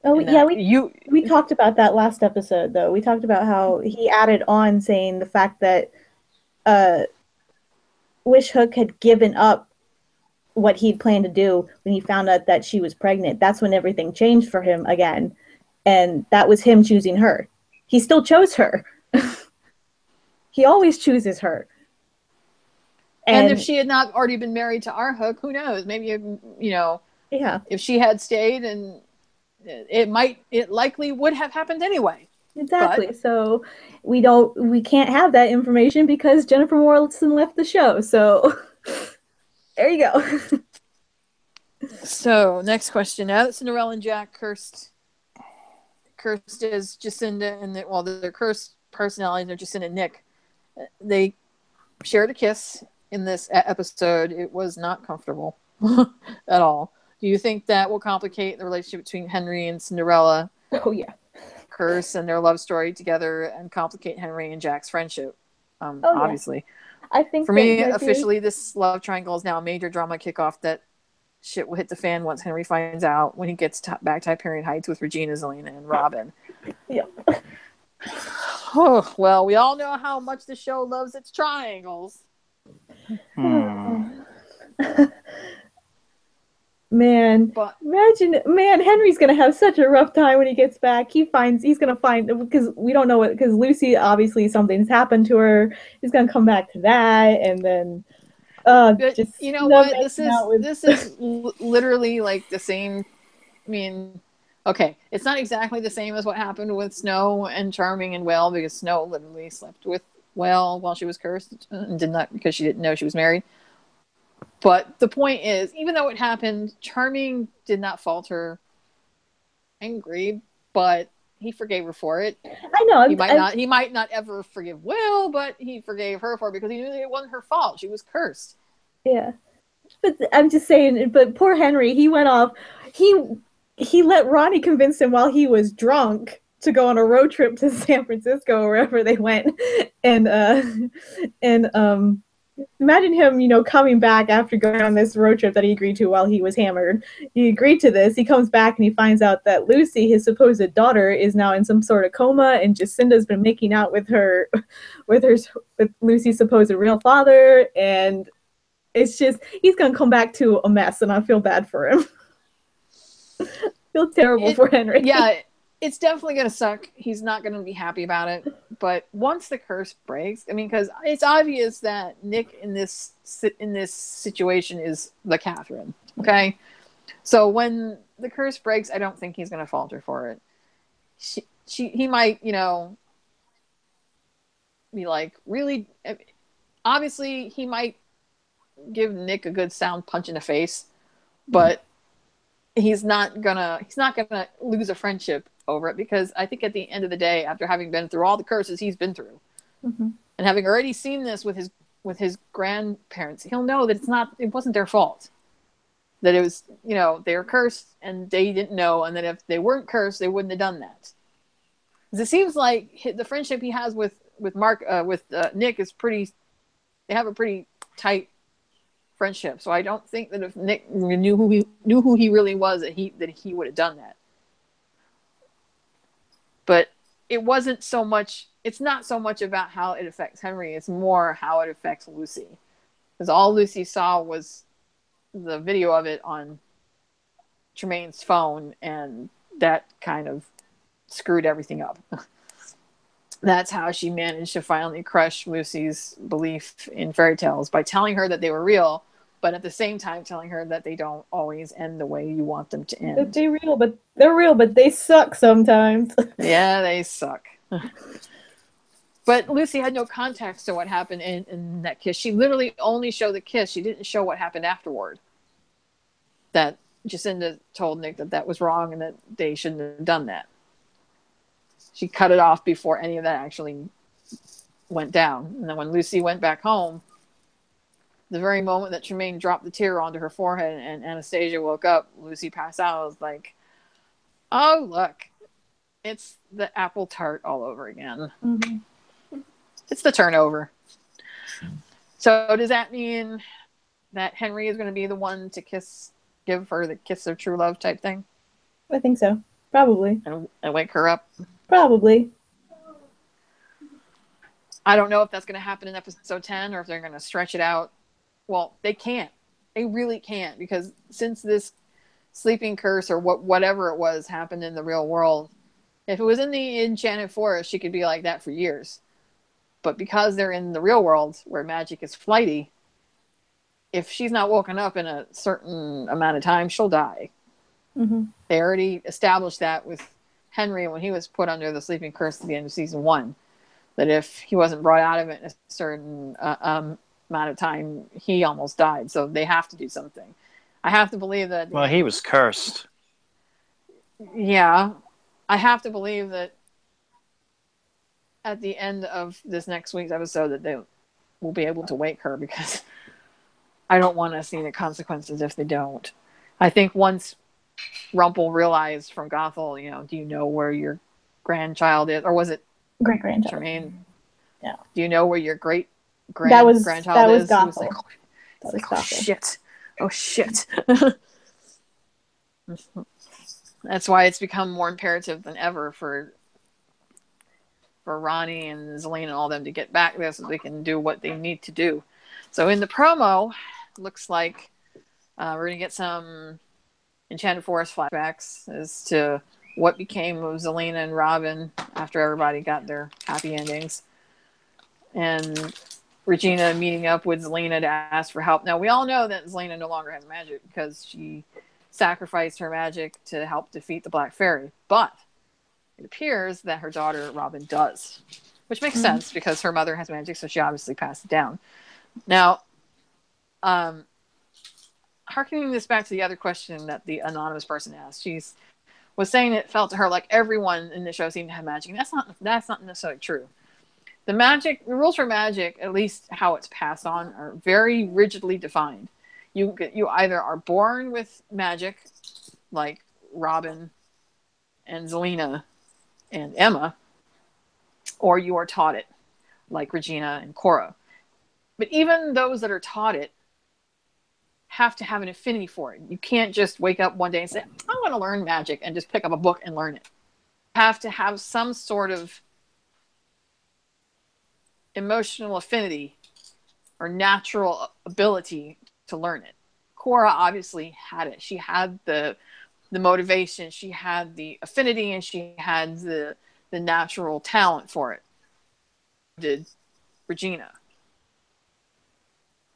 Oh, yeah, we talked about that last episode, though. We talked about how he added on saying the fact that Wish Hook had given up what he'd planned to do when he found out that she was pregnant. That's when everything changed for him again. And that was him choosing her. He still chose her. He always chooses her. And if she had not already been married to our Hook, who knows? Maybe, yeah, if she had stayed, and it likely would have happened anyway. Exactly. But, so we can't have that information because Jennifer Morrison left the show. So there you go. So next question. Now that Cinderella and Jack cursed as Jacinda, and their cursed personalities are Jacinda and Nick. They shared a kiss in this episode. It was not comfortable at all. Do you think that will complicate the relationship between Henry and Cinderella? Oh, yeah. Curse and their love story together and complicate Henry and Jack's friendship. Obviously. I think for me, officially, this love triangle is now a major drama kickoff that shit will hit the fan once Henry finds out when he gets back to Hyperion Heights with Regina, Zelina, and Robin. Yeah. Oh, well, we all know how much the show loves its triangles. Man, Henry's gonna have such a rough time when he gets back. He's gonna find, because we don't know because Lucy, obviously something's happened to her. He's gonna come back to that, and then just, you know what? This is literally like the same. I mean, okay, it's not exactly the same as what happened with Snow and Charming and Will, because Snow literally slept with Will while she was cursed and did not, because she didn't know she was married. But the point is, even though it happened, Charming did not falter, angry, but he forgave her for it. I know. He might not ever forgive Will, but he forgave her for it because he knew that it wasn't her fault. She was cursed. Yeah. But I'm just saying, but poor Henry, he went off. He let Ronnie convince him while he was drunk to go on a road trip to San Francisco or wherever they went. And imagine him, coming back after going on this road trip that he agreed to while he was hammered. He agreed to this. He comes back and he finds out that Lucy, his supposed daughter, is now in some sort of coma, and Jacinda's been making out with Lucy's supposed real father, and it's just, he's gonna come back to a mess, and I feel bad for him. I feel terrible for Henry. Yeah, it's definitely gonna suck. He's not gonna be happy about it. But once the curse breaks, I mean, because it's obvious that Nick in this situation is the Catherine. Okay, so when the curse breaks, I don't think he's gonna falter for it. He might, be like, really? Obviously, he might give Nick a good sound punch in the face, but he's not gonna lose a friendship over it, because I think at the end of the day, after having been through all the curses he's been through, and having already seen this with his grandparents, he'll know that it wasn't their fault. That it was, they were cursed and they didn't know, and that if they weren't cursed, they wouldn't have done that. Because it seems like the friendship he has with Nick is pretty. They have a pretty tight friendship. So I don't think that if Nick knew who he really was, that he would have done that. But it wasn't so much. It's not so much about how it affects Henry. It's more how it affects Lucy, because all Lucy saw was the video of it on Tremaine's phone, and that kind of screwed everything up. That's how she managed to finally crush Lucy's belief in fairy tales, by telling her that they were real, but at the same time telling her that they don't always end the way you want them to end. They're real, but they suck sometimes. Yeah, they suck. But Lucy had no context to what happened in that kiss. She literally only showed the kiss. She didn't show what happened afterward. That Jacinda told Nick that was wrong and that they shouldn't have done that. She cut it off before any of that actually went down. And then when Lucy went back home, the very moment that Tremaine dropped the tear onto her forehead and Anastasia woke up, Lucy passed out. I was like, oh, look, it's the apple tart all over again. Mm-hmm. It's the turnover. So does that mean that Henry is going to be the one to give her the kiss of true love type thing? I think so. Probably. And wake her up? Probably. I don't know if that's going to happen in episode 10 or if they're going to stretch it out. Well, they can't. They really can't, because since this sleeping curse or whatever it was happened in the real world, if it was in the Enchanted Forest, she could be like that for years. But because they're in the real world where magic is flighty, if she's not woken up in a certain amount of time, she'll die. Mm-hmm. They already established that with Henry when he was put under the sleeping curse at the end of season 1. That if he wasn't brought out of it in a certain amount of time, he almost died. So they have to do something. I have to believe that. Well, he was cursed. Yeah. I have to believe that at the end of this next week's episode that they will be able to wake her, because I don't want to see the consequences if they don't. I think once Rumpel realized from Gothel, do you know where your grandchild is? Or was it great-grandchild? Jermaine? Yeah. Do you know where your great-grandchild is? That was Gothel. Oh, shit. That's why it's become more imperative than ever for Ronnie and Zelena and all them to get back there so they can do what they need to do. So in the promo, looks like we're going to get some Enchanted Forest flashbacks as to what became of Zelena and Robin after everybody got their happy endings. And Regina meeting up with Zelena to ask for help. Now, we all know that Zelena no longer has magic because she sacrificed her magic to help defeat the Black Fairy. But it appears that her daughter Robin does, which makes sense because her mother has magic, so she obviously passed it down. Now, harkening this back to the other question that the anonymous person asked, was saying it felt to her like everyone in the show seemed to have magic. And that's not necessarily true. The rules for magic, at least how it's passed on, are very rigidly defined. You either are born with magic, like Robin and Zelena and Emma, or you are taught it, like Regina and Cora. But even those that are taught it have to have an affinity for it. You can't just wake up one day and say, I want to learn magic, and just pick up a book and learn it. You have to have some sort of emotional affinity or natural ability to learn it. Cora obviously had it. She had the motivation, she had the affinity, and she had the natural talent for it. Did Regina.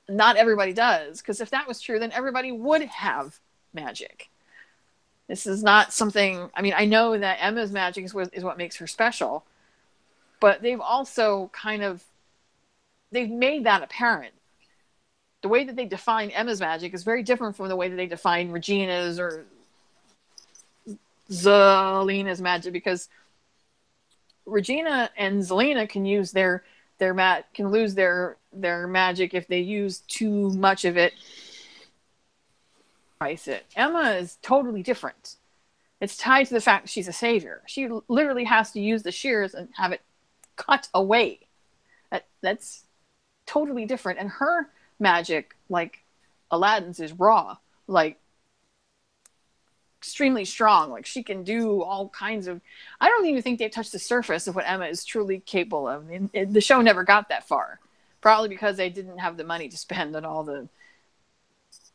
Not everybody does, because if that was true, then everybody would have magic. This is not something, I know that Emma's magic is what makes her special, but they've also they've made that apparent. The way that they define Emma's magic is very different from the way that they define Regina's or Zelina's magic, because Regina and Zelina can use can lose their magic if they use too much of it. Emma is totally different. It's tied to the fact that she's a savior. She literally has to use the shears and have it cut away. That's totally different. And her magic, like Aladdin's, is raw, like extremely strong. Like she can do all kinds of. I don't even think they've touched the surface of what Emma is truly capable of. The show never got that far, probably because they didn't have the money to spend on all the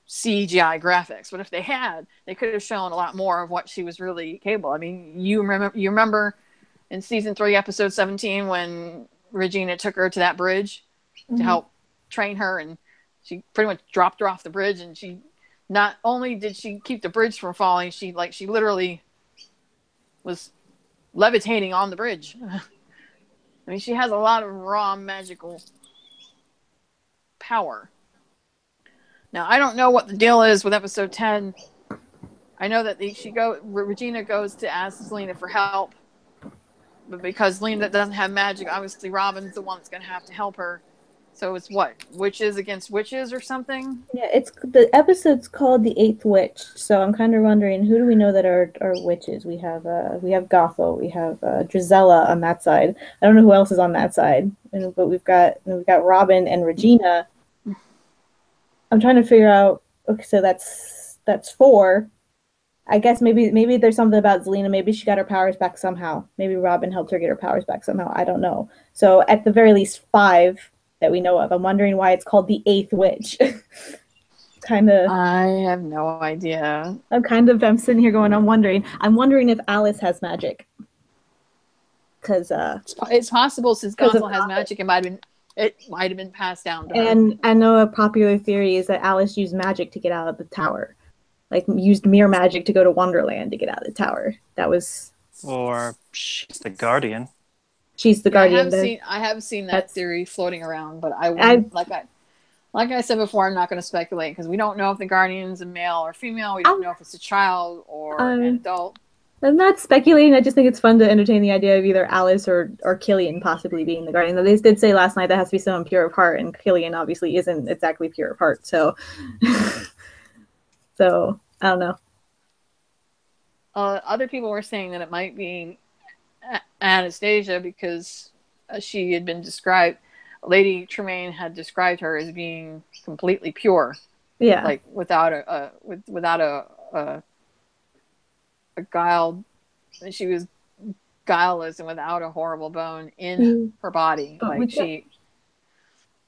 CGI graphics. But if they had, they could have shown a lot more of what she was really capable. I mean, you remember in season 3, episode 17, when Regina took her to that bridge to help train her, and she pretty much dropped her off the bridge, and she not only did she keep the bridge from falling, she literally was levitating on the bridge. I mean, she has a lot of raw magical power. Now, I don't know what the deal is with episode 10. I know that Regina goes to ask Zelina for help, but because Zelina doesn't have magic, obviously Robin's the one that's going to have to help her. So it's what? Witches against witches or something? Yeah, the episode's called The Eighth Witch, so I'm kind of wondering, who do we know that are witches? We have Gothel, we have Drizella on that side. I don't know who else is on that side, but we've got Robin and Regina. I'm trying to figure out. Okay, so that's 4. I guess maybe there's something about Zelina. Maybe she got her powers back somehow. Maybe Robin helped her get her powers back somehow. I don't know. So at the very least 5 that we know of. I'm wondering why it's called The Eighth Witch. I have no idea. I'm sitting here going, I'm wondering if Alice has magic. Because it's possible, since Gothel has magic, it might have been passed down to her. And I know a popular theory is that Alice used magic to get out of the tower. Like, used mere magic to go to Wonderland to get out of the tower. That was... Or she's the guardian. She's the guardian. I have seen that theory floating around, but like I said before, I'm not going to speculate, because we don't know if the guardian's a male or female. We don't know if it's a child or an adult. I'm not speculating. I just think it's fun to entertain the idea of either Alice or Killian possibly being the guardian. They did say last night that has to be someone pure of heart, and Killian obviously isn't exactly pure of heart. So, so I don't know. Other people were saying that it might be Anastasia, because she had been described. Lady Tremaine had described her as being completely pure. Yeah, like without a guile. She was guileless and without a horrible bone in her body. But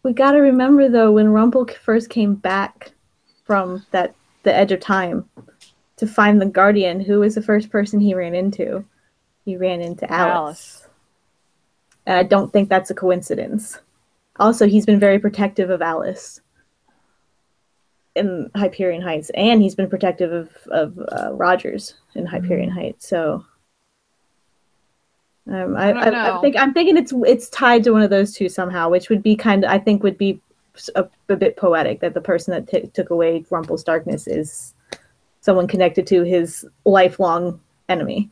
we got to remember, though, when Rumple first came back from the edge of time to find the guardian, who was the first person he ran into? He ran into Alice. And I don't think that's a coincidence. Also, he's been very protective of Alice in Hyperion Heights, and he's been protective of Rogers in Hyperion Heights. So I'm thinking it's tied to one of those two somehow, which would be I think would be a bit poetic, that the person that took away Rumple's darkness is someone connected to his lifelong enemy.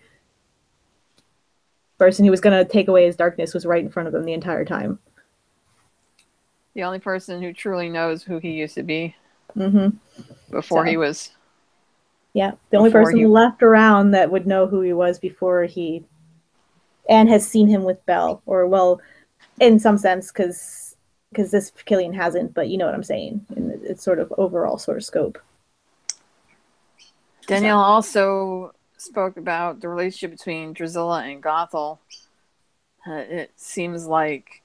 The person who was going to take away his darkness was right in front of him the entire time. The only person who truly knows who he used to be. Before he was. Yeah, the only person left around that would know who he was before he, and has seen him with Belle, or well, in some sense, because this Killian hasn't, but you know what I'm saying, in its sort of overall sort of scope. Danielle also spoke about the relationship between Drizella and Gothel. It seems like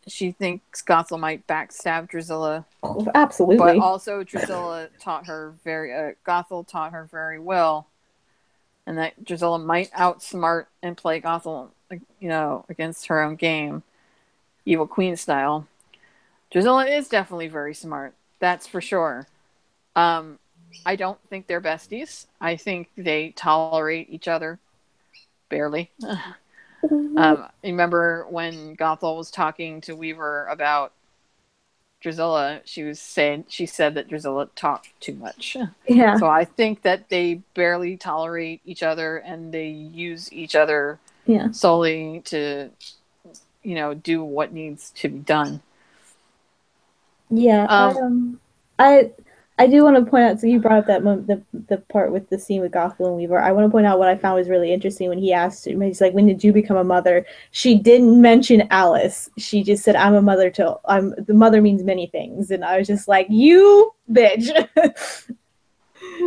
she thinks Gothel might backstab Drizella. Oh, absolutely. But also Gothel taught her very well, and that Drizella might outsmart and play Gothel, against her own game, Evil Queen style. Drizella is definitely very smart. That's for sure. I don't think they're besties. I think they tolerate each other. barely. Remember when Gothel was talking to Weaver about Drusilla, she said that Drusilla talked too much. Yeah. So I think that they barely tolerate each other, and they use each other solely to, do what needs to be done. Yeah. I do want to point out. So you brought up that the part with the scene with Gothel and Weaver. I want to point out what I found was really interesting when he asked. He's like, "When did you become a mother?" She didn't mention Alice. She just said, "I'm a mother to." The mother means many things, and I was just like, "You bitch."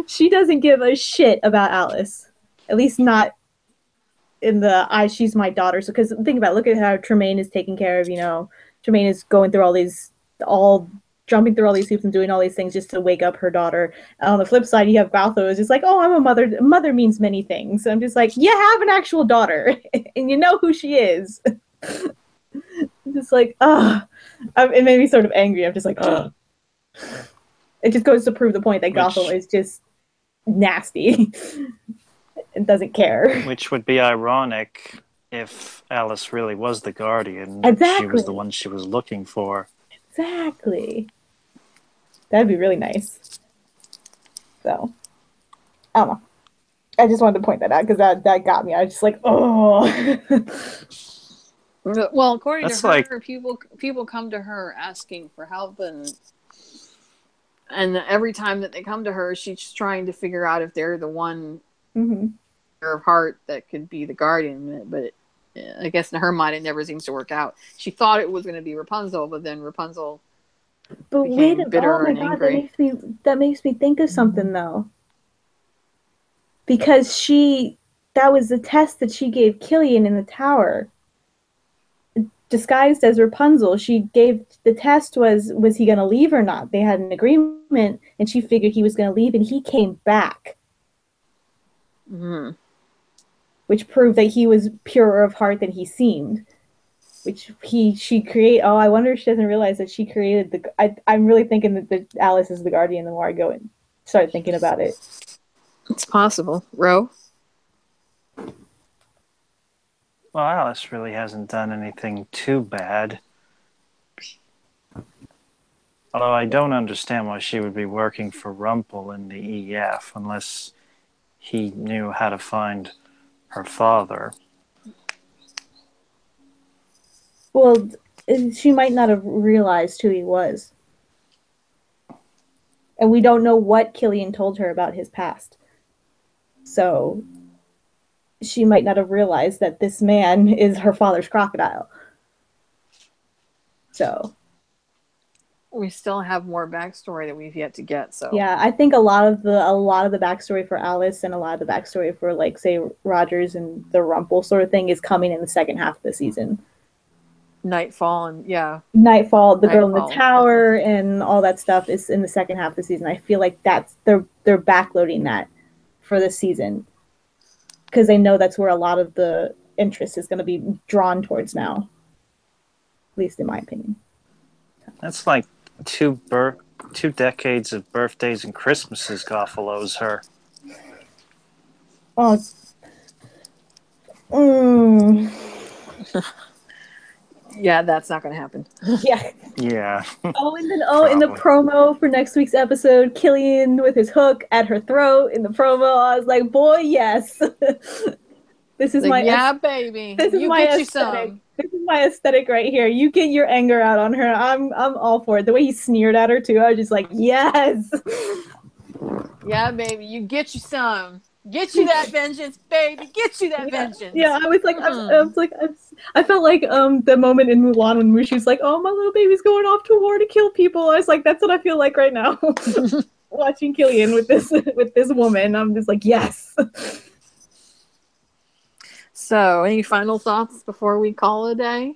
She doesn't give a shit about Alice. At least not in the she's my daughter. So because think about it, look at how Tremaine is taken care of. Tremaine is going through all jumping through all these hoops and doing all these things just to wake up her daughter. And on the flip side, you have Baltho is just like, oh, I'm a mother. Mother means many things. So I'm just like, you have an actual daughter, and you know who she is. Just like, it made me sort of angry. I'm just like, it just goes to prove the point that Gothel is just nasty and doesn't care. Which would be ironic if Alice really was the guardian. Exactly. She was the one she was looking for. Exactly. That'd be really nice. So, I don't know. I just wanted to point that out because that got me. I was just like, oh. Well, according to her, people come to her asking for help, and every time that they come to her, she's trying to figure out if they're the one of heart that could be the guardian. But I guess in her mind, it never seems to work out. She thought it was going to be Rapunzel, but then Rapunzel became bitter and angry. That makes me think of something though, because that was the test that she gave Killian in the tower, disguised as Rapunzel. She gave the test was he going to leave or not? They had an agreement, and she figured he was going to leave, and he came back. Which proved that he was purer of heart than he seemed. I wonder if she doesn't realize that she created I'm really thinking that Alice is the guardian the more I go and start thinking about it. It's possible. Ro? Well, Alice really hasn't done anything too bad. Although I don't understand why she would be working for Rumpel in the EF unless he knew how to find her father. Well, she might not have realized who he was. And we don't know what Killian told her about his past. So she might not have realized that this man is her father's crocodile. So we still have more backstory that we've yet to get. So yeah, I think a lot of the backstory for Alice and a lot of the backstory for, like, say, Rogers and the Rumpel sort of thing is coming in the second half of the season. Nightfall and the girl in the tower and all that stuff is in the second half of the season. I feel like they're backloading that for this season because they know that's where a lot of the interest is going to be drawn towards now, at least in my opinion. That's like two decades of birthdays and Christmases Gothel owes her. Oh. Yeah, that's not going to happen. Yeah. Yeah. In the promo for next week's episode, Killian with his hook at her throat in the promo. I was like, boy, yes. This is baby. This is my aesthetic. This is my aesthetic right here. You get your anger out on her. I'm all for it. The way he sneered at her too, I was just like, yes. Yeah, baby, you get you some. Get you that vengeance, baby. Get you that vengeance. Yeah, I was like, I felt like the moment in Mulan when Mushu's like, oh, my little baby's going off to war to kill people. I was like, that's what I feel like right now. Watching Killian with this woman, I'm just like, yes. So, any final thoughts before we call it a day?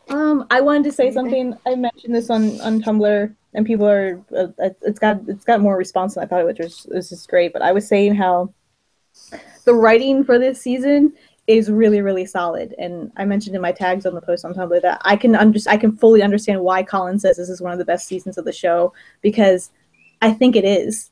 I wanted to say something. I mentioned this on Tumblr, and people are it's got more response than I thought it would, which is just great. But I was saying how the writing for this season is really, really solid, and I mentioned in my tags on the post on Tumblr that I can fully understand why Colin says this is one of the best seasons of the show, because I think it is.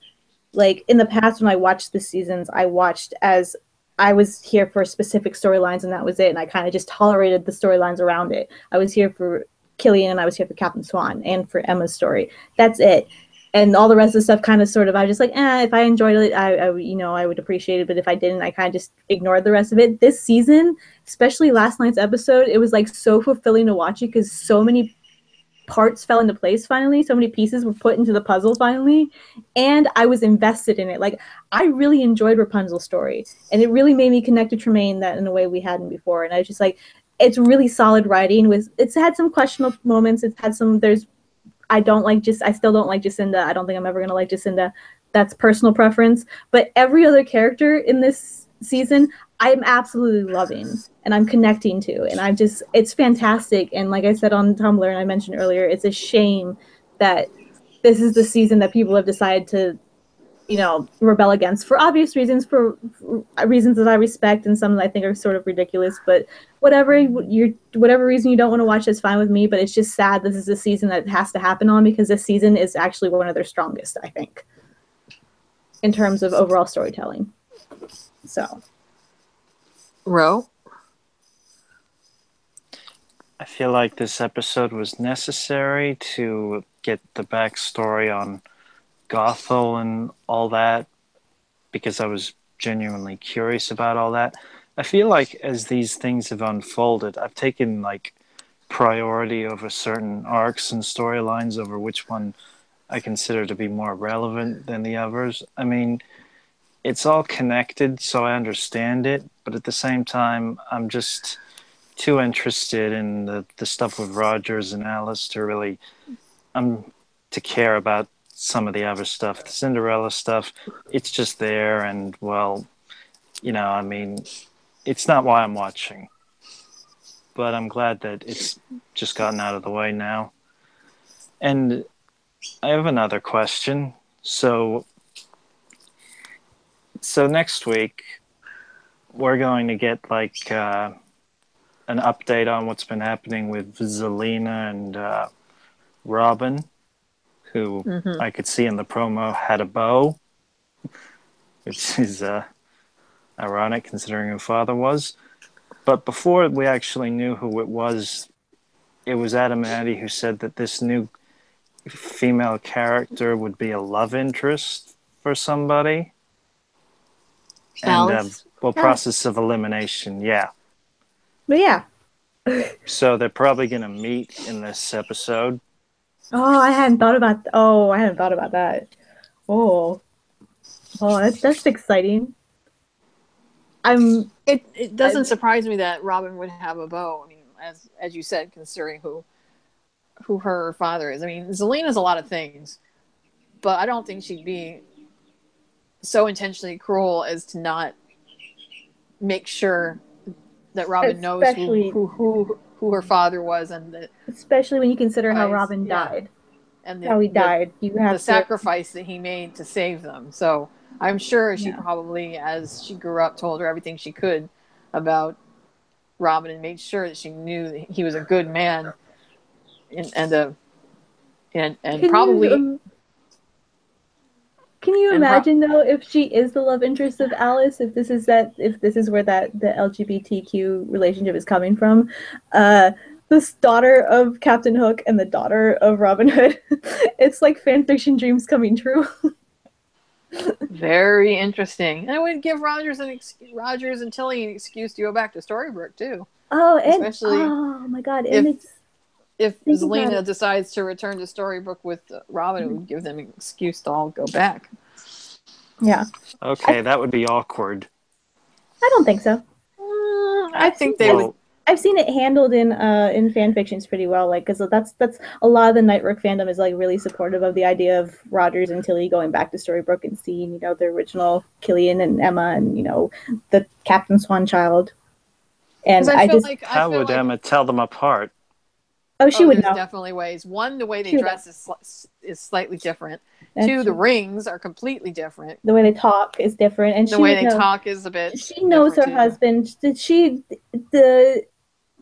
Like, in the past when I watched the seasons, I watched as I was here for specific storylines and that was it. And I kind of just tolerated the storylines around it. I was here for Killian and I was here for Captain Swan and for Emma's story. That's it. And all the rest of the stuff kind of sort of, I was just like, if I enjoyed it, I would appreciate it. But if I didn't, I kind of just ignored the rest of it. This season, especially last night's episode, it was like so fulfilling to watch it because so many parts fell into place finally. So many pieces were put into the puzzle finally. And I was invested in it. Like, I really enjoyed Rapunzel's story. And it really made me connect to Tremaine that in a way we hadn't before. And I was just like, it's really solid writing. It's had some questionable moments. It's had some, I still don't like Jacinda. I don't think I'm ever going to like Jacinda. That's personal preference. But every other character in this season, I'm absolutely loving and I'm connecting to. And it's fantastic. And like I said on Tumblr, and I mentioned earlier, it's a shame that this is the season that people have decided to, rebel against for obvious reasons, for reasons that I respect and some that I think are sort of ridiculous. But whatever reason you don't want to watch, that's fine with me. But it's just sad this is a season that has to happen on because this season is actually one of their strongest, I think, in terms of overall storytelling. So, Ro? I feel like this episode was necessary to get the backstory on Gothel and all that because I was genuinely curious about all that. I feel like as these things have unfolded, I've taken like priority over certain arcs and storylines over which one I consider to be more relevant than the others. I mean, it's all connected, so I understand it, but at the same time, I'm just too interested in the stuff with Rogers and Alice to really to care about some of the other stuff. The Cinderella stuff, it's just there, and well, I mean, it's not why I'm watching. But I'm glad that it's just gotten out of the way now. And I have another question. So next week we're going to get like an update on what's been happening with Zelina and Robin, who I could see in the promo had a bow, which is ironic considering who father was. But before we actually knew who it was Adam and Addie who said that this new female character would be a love interest for somebody. Alice? And process of elimination, yeah. But yeah. So they're probably going to meet in this episode. I hadn't thought about that. That's exciting. It doesn't surprise me that Robin would have a bow. I mean, as you said, considering who her father is. I mean, Zelina's a lot of things, but I don't think she'd be so intentionally cruel as to not make sure that Robin knows who her father was, and that, especially when you consider how Robin died and how he died. You have the sacrifice that he made to save them. So I'm sure she probably, as she grew up, told her everything she could about Robin and made sure that she knew that he was a good man, and probably. Can you imagine though if she is the love interest of Alice? If this is where the LGBTQ relationship is coming from, this daughter of Captain Hook and the daughter of Robin Hood, it's like fan fiction dreams coming true. Very interesting. And it would give Rogers and Tilly an excuse to go back to Storybrooke too. Oh my god! If Zelina decides to return to Storybrooke with Robin, it would give them an excuse to all go back. Yeah. Okay, that would be awkward. I don't think so. I think they would. I've seen it handled in fan fictions pretty well, like because that's a lot of the Nightwork fandom is like really supportive of the idea of Rogers and Tilly going back to Storybrooke and seeing the original Killian and Emma and the Captain Swan child. And how would Emma tell them apart? Oh, she would know. Definitely ways. One, the way they dress is slightly different. Two, the rings are completely different. The way they talk is different, and the way they talk is a bit. She knows her husband.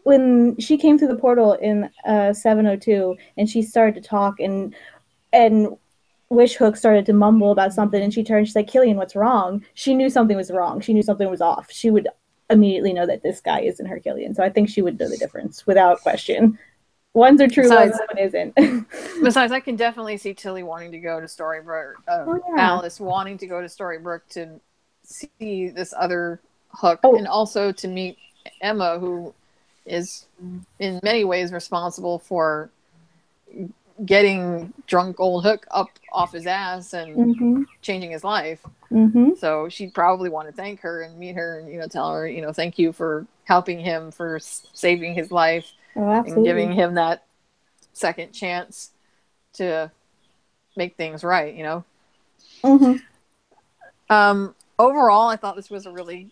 When she came through the portal in 702, and she started to talk, and Wish Hook started to mumble about something, and she turned, she's like, Killian, what's wrong? She knew something was wrong. She knew something was off. She would immediately know that this guy isn't her Killian. So I think she would know the difference without question. One's a true love, Besides, one isn't. besides, I can definitely see Tilly wanting to go to Storybrooke, Oh yeah. Alice wanting to go to Storybrooke to see this other Hook, Oh. and also to meet Emma, who is in many ways responsible for getting drunk old Hook up off his ass and changing his life. So she'd probably want to thank her and meet her and tell her thank you for helping him, for saving his life, and giving him that second chance to make things right. Overall, I thought this was a really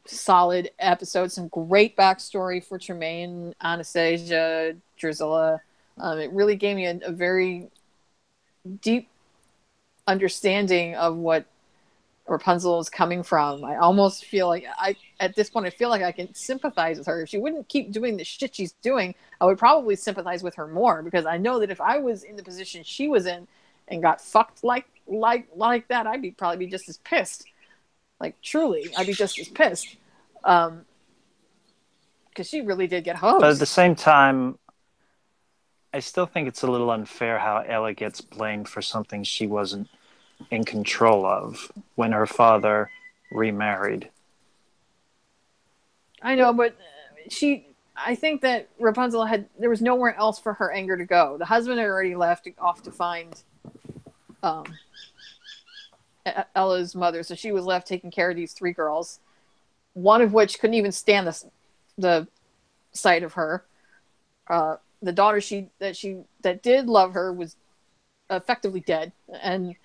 solid episode. Some great backstory for Tremaine, Anastasia, Drusilla. It really gave me a very deep understanding of what Rapunzel is coming from. I almost feel like at this point, I feel like I can sympathize with her. If she wouldn't keep doing the shit she's doing, I would probably sympathize with her more, because I know that if I was in the position she was in and got fucked like that, I'd probably be just as pissed. Like, truly, I'd be just as pissed. Because she really did get hosed. But at the same time, I still think it's a little unfair how Ella gets blamed for something she wasn't in control of when her father remarried. I know, but I think that Rapunzel there was nowhere else for her anger to go. The husband had already left off to find Ella's mother, so she was left taking care of these three girls, one of which couldn't even stand the sight of her. The daughter that did love her was effectively dead, and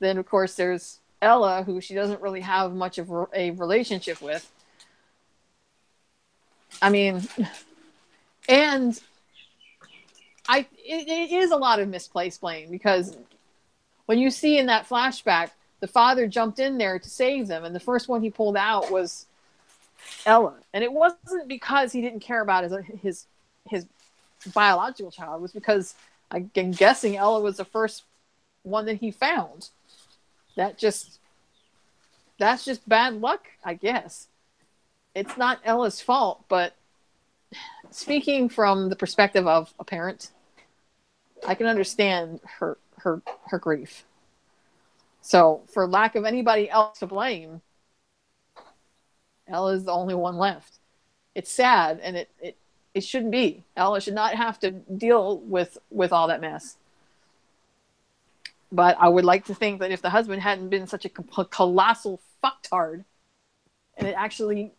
then of course there's Ella, who she doesn't really have much of a relationship with. I mean, and it is a lot of misplaced blame, because when you see in that flashback, the father jumped in there to save them, and the first one he pulled out was Ella, and it wasn't because he didn't care about his biological child. It was because, I'm guessing, Ella was the first one that he found. That's just bad luck, I guess. It's not Ella's fault, but speaking from the perspective of a parent, I can understand her grief. So, for lack of anybody else to blame, Ella is the only one left. It's sad, and it shouldn't be. Ella should not have to deal with all that mess. But I would like to think that if the husband hadn't been such a colossal fucktard and had actually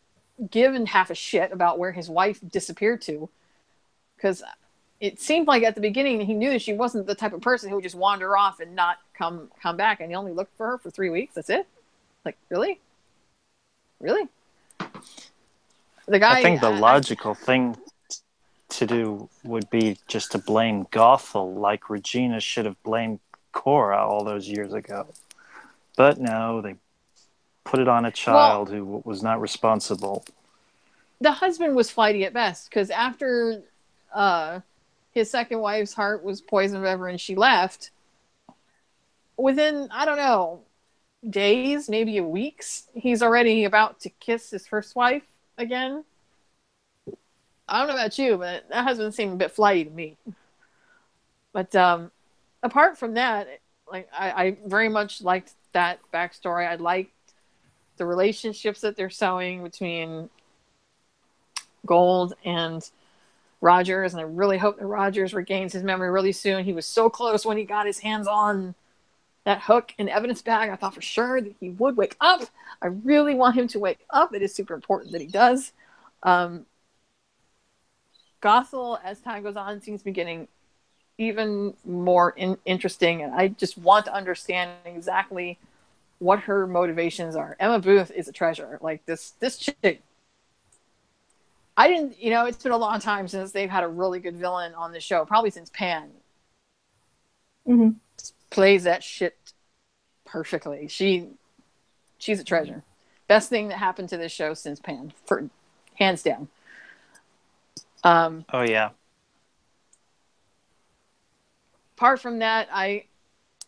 given half a shit about where his wife disappeared to, because it seemed like at the beginning he knew that she wasn't the type of person who would just wander off and not come back, and he only looked for her for 3 weeks. That's it? Like, really? The guy, I think the logical thing to do would be just to blame Gothel, like Regina should have blamed Cora all those years ago. But no, they put it on a child who was not responsible. The husband was flighty at best, because after his second wife's heart was poisoned, whatever, and she left, within, I don't know, days, maybe weeks, he's already about to kiss his first wife again. I don't know about you, but that husband seemed a bit flighty to me. But apart from that, like, I very much liked that backstory. I liked the relationships that they're showing between Gold and Rogers, and I really hope that Rogers regains his memory really soon. He was so close when he got his hands on that Hook and evidence bag. I thought for sure that he would wake up. I really want him to wake up. It is super important that he does. Gothel, as time goes on, seems to be getting even more interesting, and I just want to understand exactly what her motivations are. Emma Booth is a treasure. Like, this chick, I didn't, it's been a long time since they've had a really good villain on the show, probably since Pan. Plays that shit perfectly. She's a treasure. Best thing that happened to this show since Pan, for hands down. Oh yeah. Apart from that, I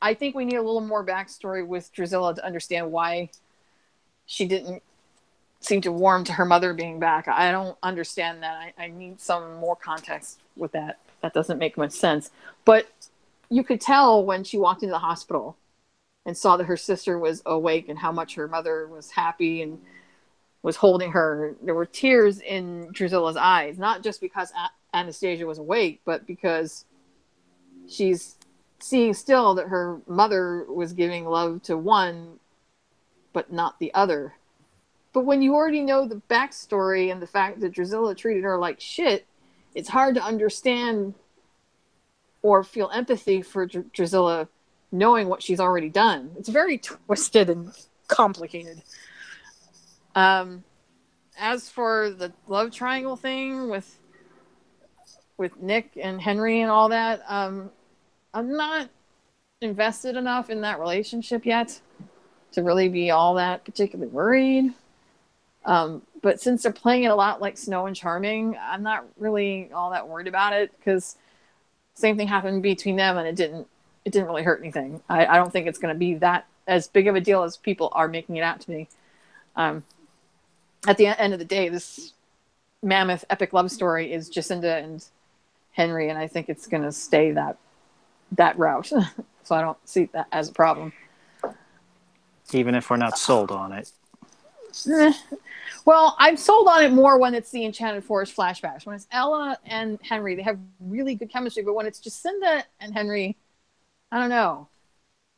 I think we need a little more backstory with Drusilla to understand why she didn't seem to warm to her mother being back. I don't understand that. I need some more context with that. That doesn't make much sense. But you could tell when she walked into the hospital and saw that her sister was awake and how much her mother was happy and was holding her. There were tears in Drusilla's eyes, not just because Anastasia was awake, but because she's seeing still that her mother was giving love to one, but not the other. But when you already know the backstory and the fact that Drusilla treated her like shit, it's hard to understand or feel empathy for Drusilla knowing what she's already done. It's very twisted and complicated. As for the love triangle thing with Nick and Henry and all that, I'm not invested enough in that relationship yet to really be all that particularly worried. But since they're playing it a lot like Snow and Charming, I'm not really all that worried about it, because same thing happened between them and it didn't really hurt anything. I don't think it's going to be that as big of a deal as people are making it out to be. At the end of the day, this mammoth epic love story is Jacinda and Henry, and I think it's going to stay that route. So I don't see that as a problem. Even if we're not sold on it. Well, I'm sold on it more when it's the Enchanted Forest flashbacks. When it's Ella and Henry, they have really good chemistry. But when it's Jacinda and Henry, I don't know.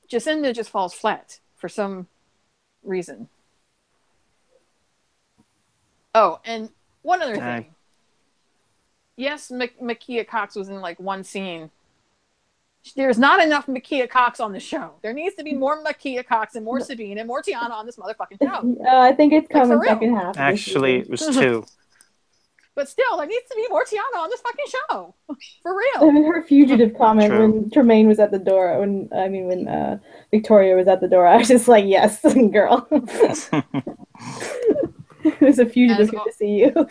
Jacinda just falls flat for some reason. Oh, and one other thing. Yes, Makia Cox was in like one scene. There's not enough Makia Cox on the show. There needs to be more Makia Cox and more Sabine and more Tiana on this motherfucking show. I think it's coming second half. Actually, it was 2. But still, there needs to be more Tiana on this fucking show. For real. I mean, her fugitive comment when Tremaine was at the door, when Victoria was at the door, I was just like, yes, girl. It was a fugitive good to see you.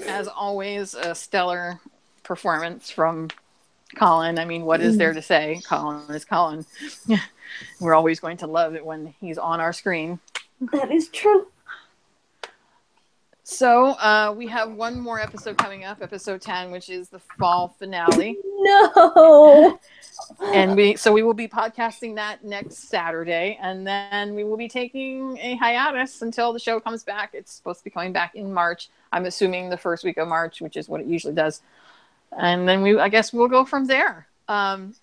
As always, a stellar performance from Colin. I mean, what is there to say? Colin is Colin. We're always going to love it when he's on our screen. That is true. So we have one more episode coming up, episode 10, which is the fall finale. No. And we will be podcasting that next Saturday, and then we will be taking a hiatus until the show comes back. It's supposed to be coming back in March. I'm assuming the first week of March, which is what it usually does. And then I guess we'll go from there. Again,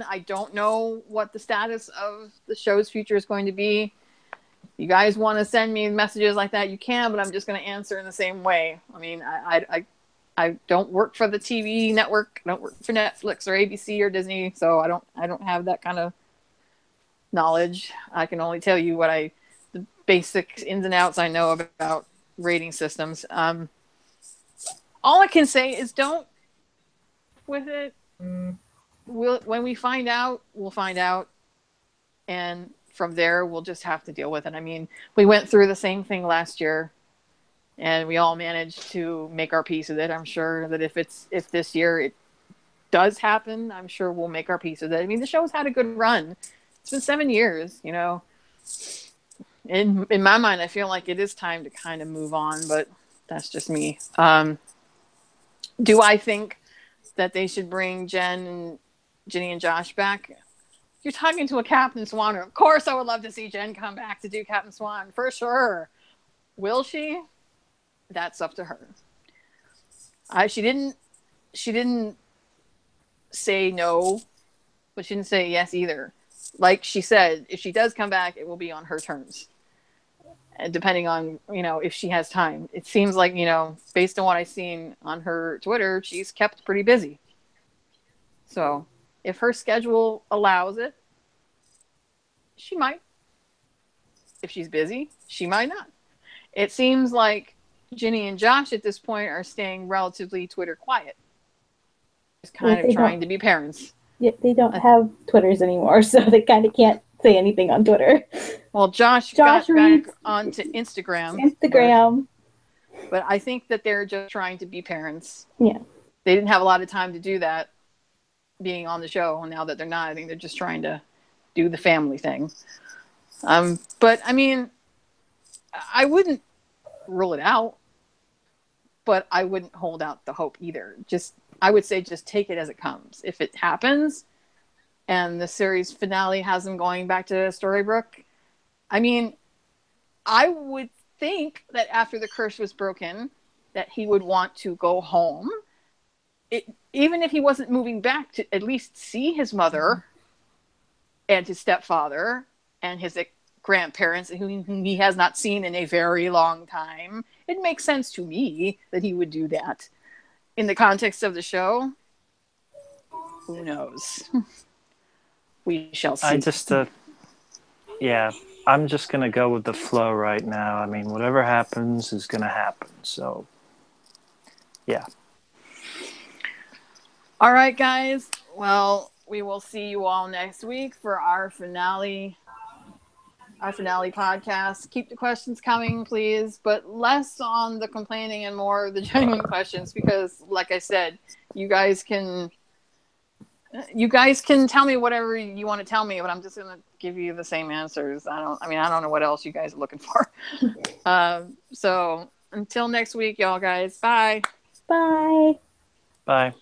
I don't know what the status of the show's future is going to be. You guys want to send me messages like that, you can, but I'm just going to answer in the same way. I mean, I don't work for the TV network. I don't work for Netflix or ABC or Disney, so I don't have that kind of knowledge. I can only tell you the basic ins and outs I know about rating systems. All I can say is don't with it. When we find out, we'll find out, and from there we'll just have to deal with it. I mean, we went through the same thing last year, and we all managed to make our peace with it. I'm sure that if this year it does happen, I'm sure we'll make our peace with it. I mean, the show's had a good run. It's been 7 years, you know. In my mind, I feel like it is time to kind of move on, but that's just me. Do I think that they should bring Ginny and Josh back? You're talking to a Captain Swan. Of course I would love to see Jen come back to do Captain Swan, for sure. Will she? That's up to her. She didn't say no, but she didn't say yes either. Like she said, if she does come back, it will be on her terms. And depending on, if she has time. It seems like, based on what I've seen on her Twitter, she's kept pretty busy. So if her schedule allows it, she might. If she's busy, she might not. It seems like Ginny and Josh at this point are staying relatively Twitter quiet. Just kind of trying to be parents. Yeah, they don't have Twitters anymore, so they kind of can't say anything on Twitter. Well, Josh got back onto Instagram. But I think that they're just trying to be parents. Yeah. They didn't have a lot of time to do that. being on the show. Now that they're not, I think they're just trying to do the family thing. But I mean, I wouldn't rule it out, but I wouldn't hold out the hope either. I would say just take it as it comes. If it happens and the series finale has them going back to Storybrooke, I mean, I would think that after the curse was broken, that he would want to go home. Even if he wasn't moving back, to at least see his mother and his stepfather and his grandparents, whom he has not seen in a very long time. It makes sense to me that he would do that. In the context of the show, who knows? We shall see. Yeah, I'm just gonna go with the flow right now. I mean, whatever happens is gonna happen. So, yeah. All right, guys. Well, we will see you all next week for our finale podcast. Keep the questions coming, please, but less on the complaining and more the genuine questions, because like I said, you guys can tell me whatever you want to tell me, but I'm just going to give you the same answers. I don't know what else you guys are looking for. So until next week, y'all guys, bye. Bye. Bye.